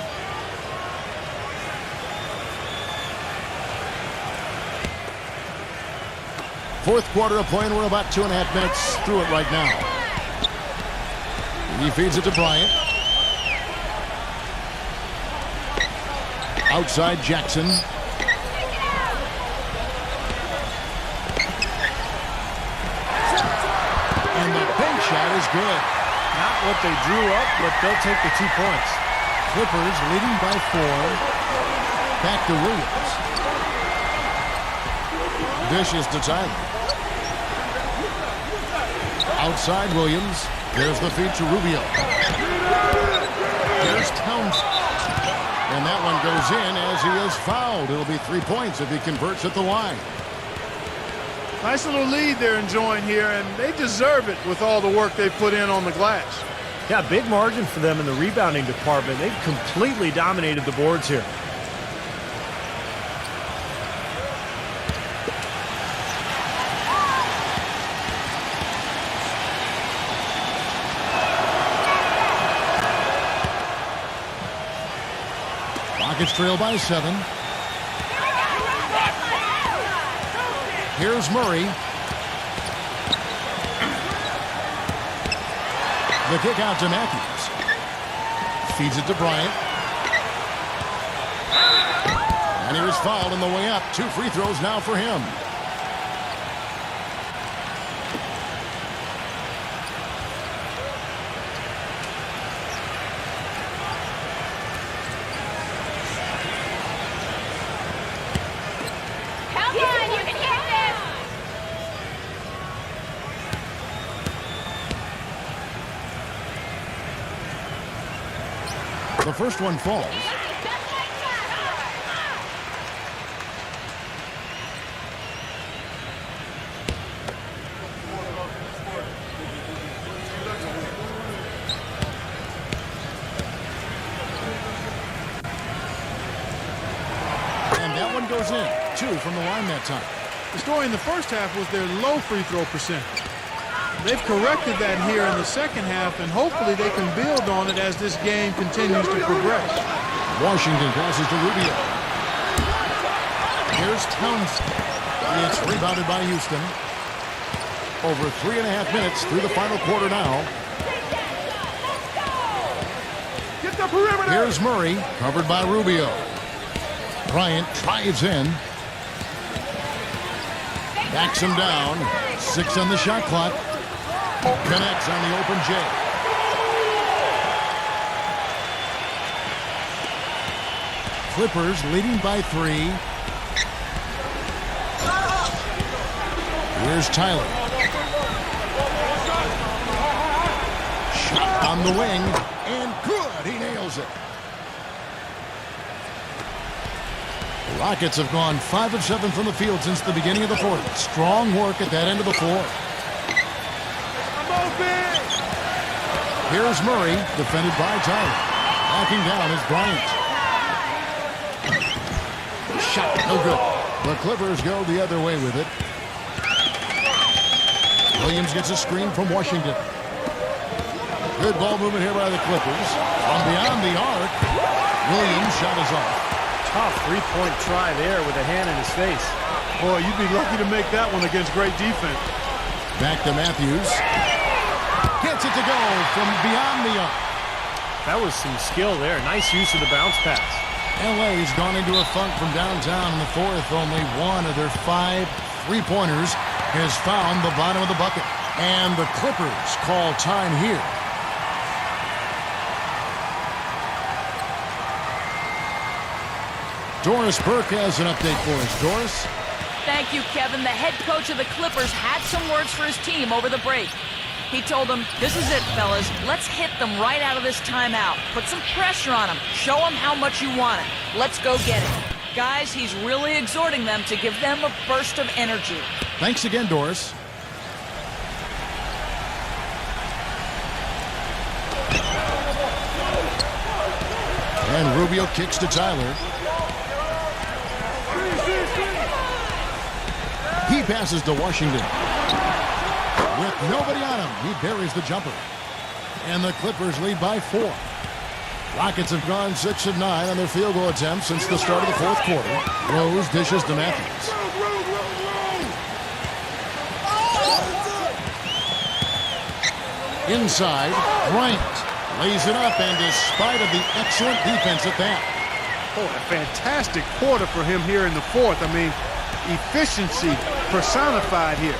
Fourth quarter of play, and we're about 2.5 minutes through it right now. He feeds it to Bryant. Outside Jackson. And the bank shot is good. Not what they drew up, but they'll take the 2 points. Clippers leading by 4. Back to Williams. Dishes to Tyler. Outside Williams. There's the feed to Rubio. There's Townsend. And that one goes in as he is fouled. It'll be 3 points if he converts at the line. Nice little lead they're enjoying here, and they deserve it with all the work they put in on the glass. Yeah, big margin for them in the rebounding department. They've completely dominated the boards here. Rockets trail by 7. Here's Murray. The kick out to Matthews. Feeds it to Bryant. And he was fouled on the way up. 2 free throws now for him. Come on, you can hit this! The first one falls. And that one goes in. 2 from the line that time. The story in the first half was their low free throw percentage. They've corrected that here in the second half, and hopefully they can build on it as this game continues to progress. Washington passes to Rubio. Here's Townsend. It's rebounded by Houston. Over 3.5 minutes through the final quarter now. Get the perimeter! Here's Murray, covered by Rubio. Bryant drives in. Backs him down. 6 on the shot clock. Connects on the open J. Clippers leading by 3. Here's Tyler. Shot on the wing. And good. He nails it. The Rockets have gone 5 of 7 from the field since the beginning of the fourth. Strong work at that end of the floor. Here's Murray, defended by Tyler. Backing down is Bryant. Shot, no good. The Clippers go the other way with it. Williams gets a screen from Washington. Good ball movement here by the Clippers. From beyond the arc, Williams' shot is off. Tough three-point try there with a hand in his face. Boy, you'd be lucky to make that one against great defense. Back to Matthews. Gets it to go from beyond the arc. That was some skill there. Nice use of the bounce pass. LA's gone into a funk from downtown in the fourth. Only one of their 5 three-pointers has found the bottom of the bucket. And the Clippers call time here. Doris Burke has an update for us. Doris? Thank you, Kevin. The head coach of the Clippers had some words for his team over the break. He told them, this is it, fellas. Let's hit them right out of this timeout. Put some pressure on them. Show them how much you want it. Let's go get it. Guys, he's really exhorting them to give them a burst of energy. Thanks again, Doris. And Rubio kicks to Tyler. He passes to Washington. With nobody on him, he buries the jumper. And the Clippers lead by 4. Rockets have gone 6 of 9 on their field goal attempts since the start of the fourth quarter. Rose dishes to Matthews. Inside, Bryant lays it up, and despite of the excellent defense at that. Oh, a fantastic quarter for him here in the fourth. I mean, efficiency personified here.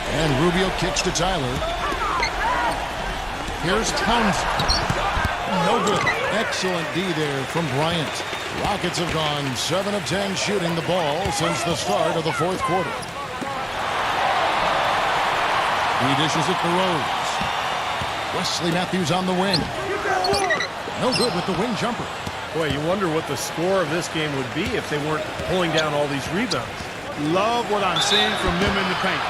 And Rubio kicks to Tyler. Here's Townsend. No good. Excellent D there from Bryant. Rockets have gone 7 of 10 shooting the ball since the start of the fourth quarter. He dishes it to Rose. Wesley Matthews on the wing. No good with the wing jumper. Boy, you wonder what the score of this game would be if they weren't pulling down all these rebounds. Love what I'm seeing from them in the paint.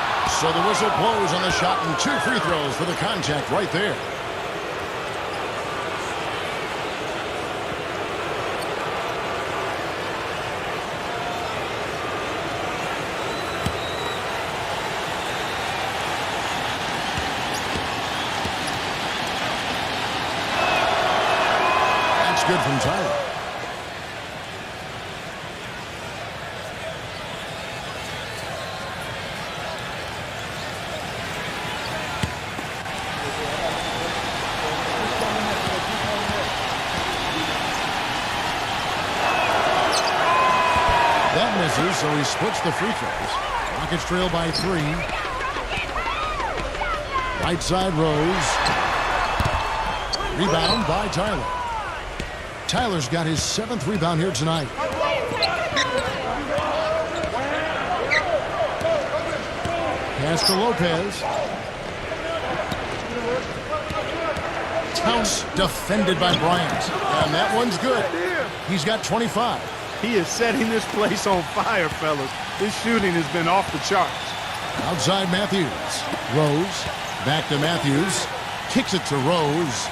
So the whistle blows on the shot, and 2 free throws for the contact right there. good from Tyler. That misses, so he splits the free throws. Rockets trail by 3. Right side Rose. Rebound by Tyler. Tyler's got his 7th rebound here tonight. Pass to Lopez. Towns defended by Bryant. And that one's good. He's got 25. He is setting this place on fire, fellas. His shooting has been off the charts. Outside Matthews. Rose. Back to Matthews. Kicks it to Rose.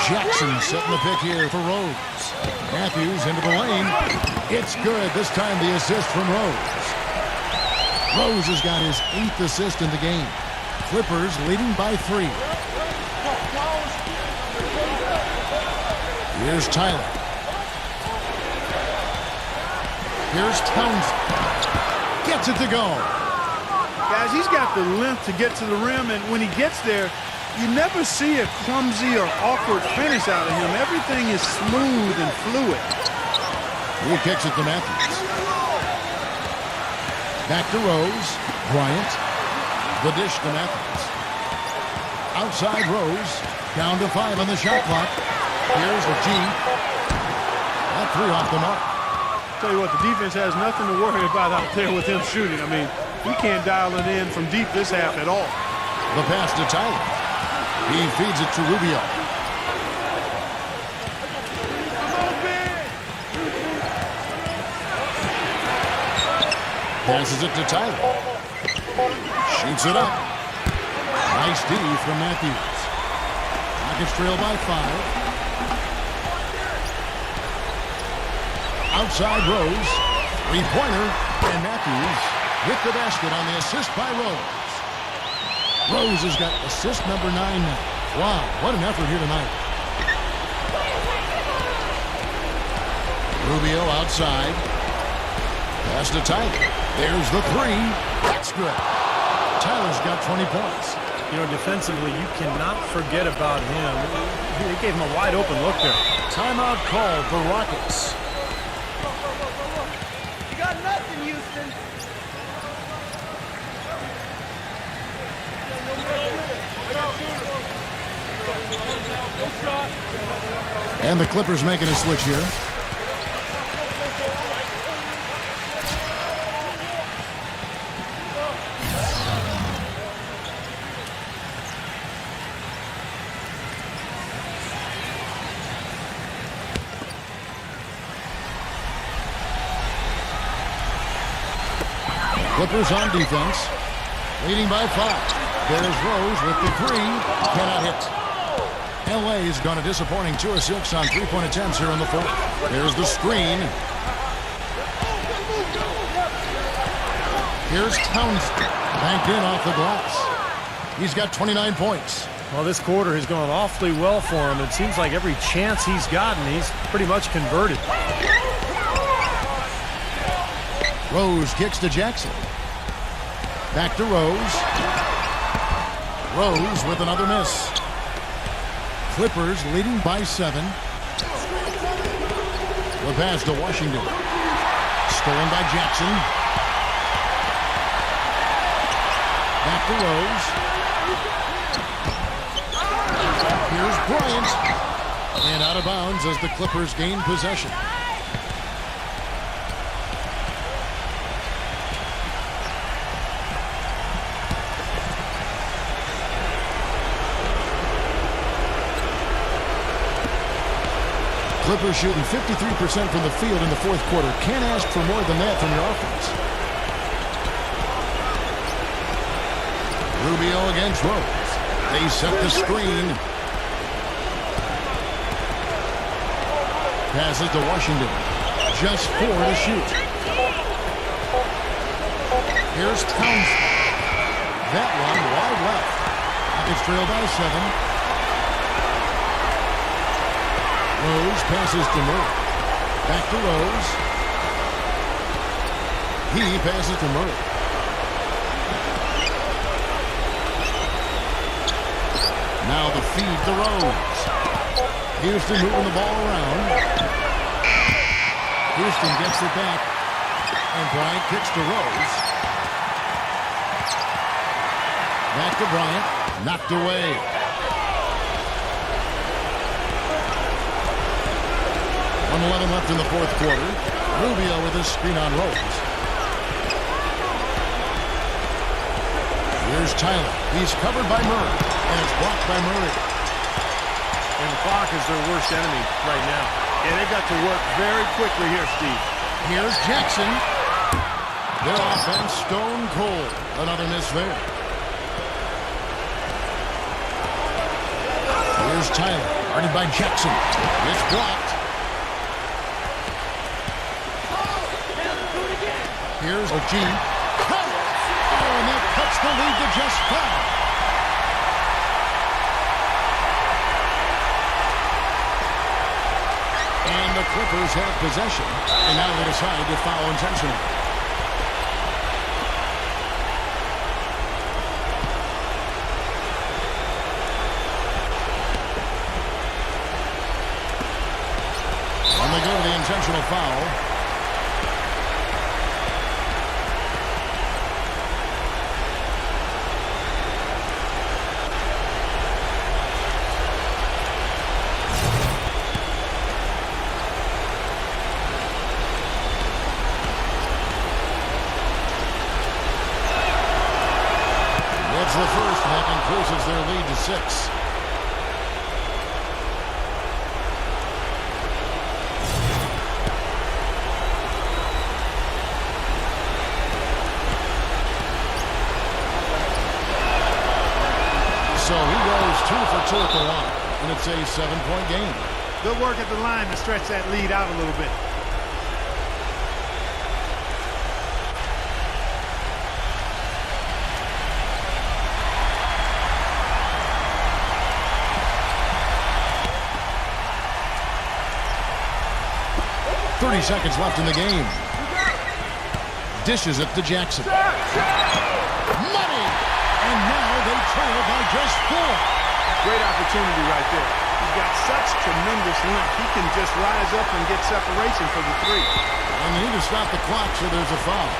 Jackson setting the pick here for Rose. Matthews into the lane. It's good. This time the assist from Rose. Rose has got his 8th assist in the game. Clippers leading by 3. Here's Tyler. Here's Townsend. Gets it to go. Guys, he's got the length to get to the rim, and when he gets there, you never see a clumsy or awkward finish out of him. Everything is smooth and fluid. He kicks it to Matthews. Back to Rose. Bryant. The dish to Matthews. Outside Rose. Down to 5 on the shot clock. Here's the G. That 3 off the mark. Tell you what, the defense has nothing to worry about out there with him shooting. I mean, he can't dial it in from deep this half at all. The pass to Tyler. He feeds it to Rubio. Passes it to Tyler. Shoots it up. Nice D from Matthews. Rockets trail by 5. Outside Rose. 3-pointer. And Matthews with the basket on the assist by Rose. Rose has got assist number 9 now. Wow, what an effort here tonight. Rubio outside. Pass to Tyler. There's the 3. That's good. Tyler's got 20 points. You know, defensively, you cannot forget about him. They gave him a wide open look there. Timeout called for Rockets. You got nothing, Houston. And the Clippers making a switch here. Clippers on defense. Leading by 5. There's Rose with the 3. Cannot hit. LA has gone a disappointing 2 of 6 on 3-point attempts here in the 4th. There's the screen. Here's Townsend. Banked in off the glass. He's got 29 points. Well, this quarter has gone awfully well for him. It seems like every chance he's gotten, he's pretty much converted. Rose kicks to Jackson. Back to Rose. Rose with another miss. Clippers leading by 7. The pass to Washington. Stolen by Jackson. Back to Rose. Here's Bryant. And out of bounds as the Clippers gain possession. Clippers shooting 53% from the field in the 4th quarter. Can't ask for more than that from your offense. Rubio against Rose. They set the screen. Passes to Washington. Just 4 to shoot. Here's Townsend. That one wide left. It's trailed by 7. Rose passes to Murray. Back to Rose. He passes to Murray. Now the feed to Rose. Houston moving the ball around. Houston gets it back. And Bryant kicks to Rose. Back to Bryant. Knocked away. 1:11 left in the fourth quarter. Rubio with his screen on Rose. Here's Tyler. He's covered by Murray. And it's blocked by Murray. And the clock is their worst enemy right now. And they got to work very quickly here, Steve. Here's Jackson. Their offense stone cold. Another miss there. Here's Tyler. Guarded by Jackson. It's blocked. Here's O'Gee. Oh, and that cuts the lead to just 5. And the Clippers have possession. And now they decide to foul intentionally. And they go to the intentional foul. The first, and that increases their lead to 6. So he goes 2 for 2 at the line, and it's a 7-point game. Good work at the line to stretch that lead out a little bit. Seconds left in the game. Dishes it to Jackson. Money! And now they trail by just 4. Great opportunity right there. He's got such tremendous length. He can just rise up and get separation for the 3. And they need to stop the clock, so there's a foul.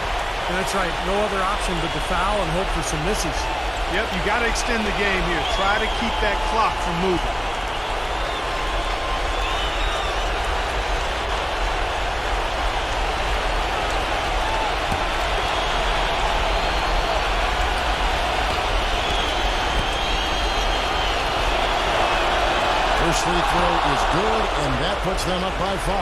And that's right. No other option but to foul and hope for some misses. Yep, you got to extend the game here. Try to keep that clock from moving. First free throw is good, and that puts them up by 5.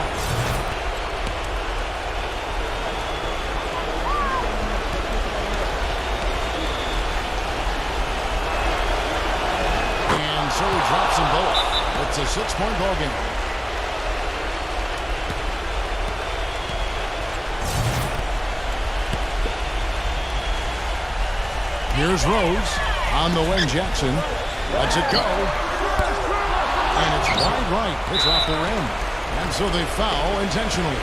And so he drops them both. It's a 6-point ball game. Here's Rose on the wing. Jackson lets it go. And it's wide right. Pitch off the rim. And so they foul intentionally.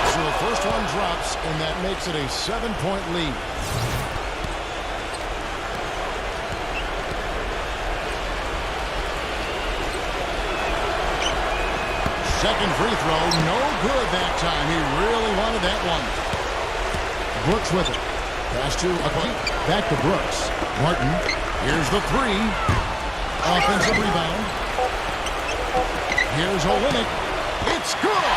So the first one drops, and that makes it a 7-point lead. Second free throw, no good that time. He really wanted that one. Brooks with it. Pass to back to Brooks. Martin, here's the 3. Offensive rebound. Here's Olynyk. It's good!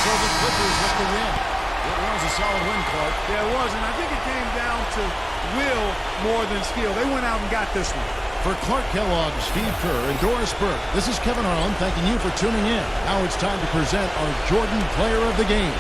So the Clippers with the win. It was a solid win, Clark. Yeah, it was, and I think it came down to will more than skill. They went out and got this one. For Clark Kellogg, Steve Kerr, and Doris Burke, this is Kevin Harlan thanking you for tuning in. Now it's time to present our Jordan Player of the Game.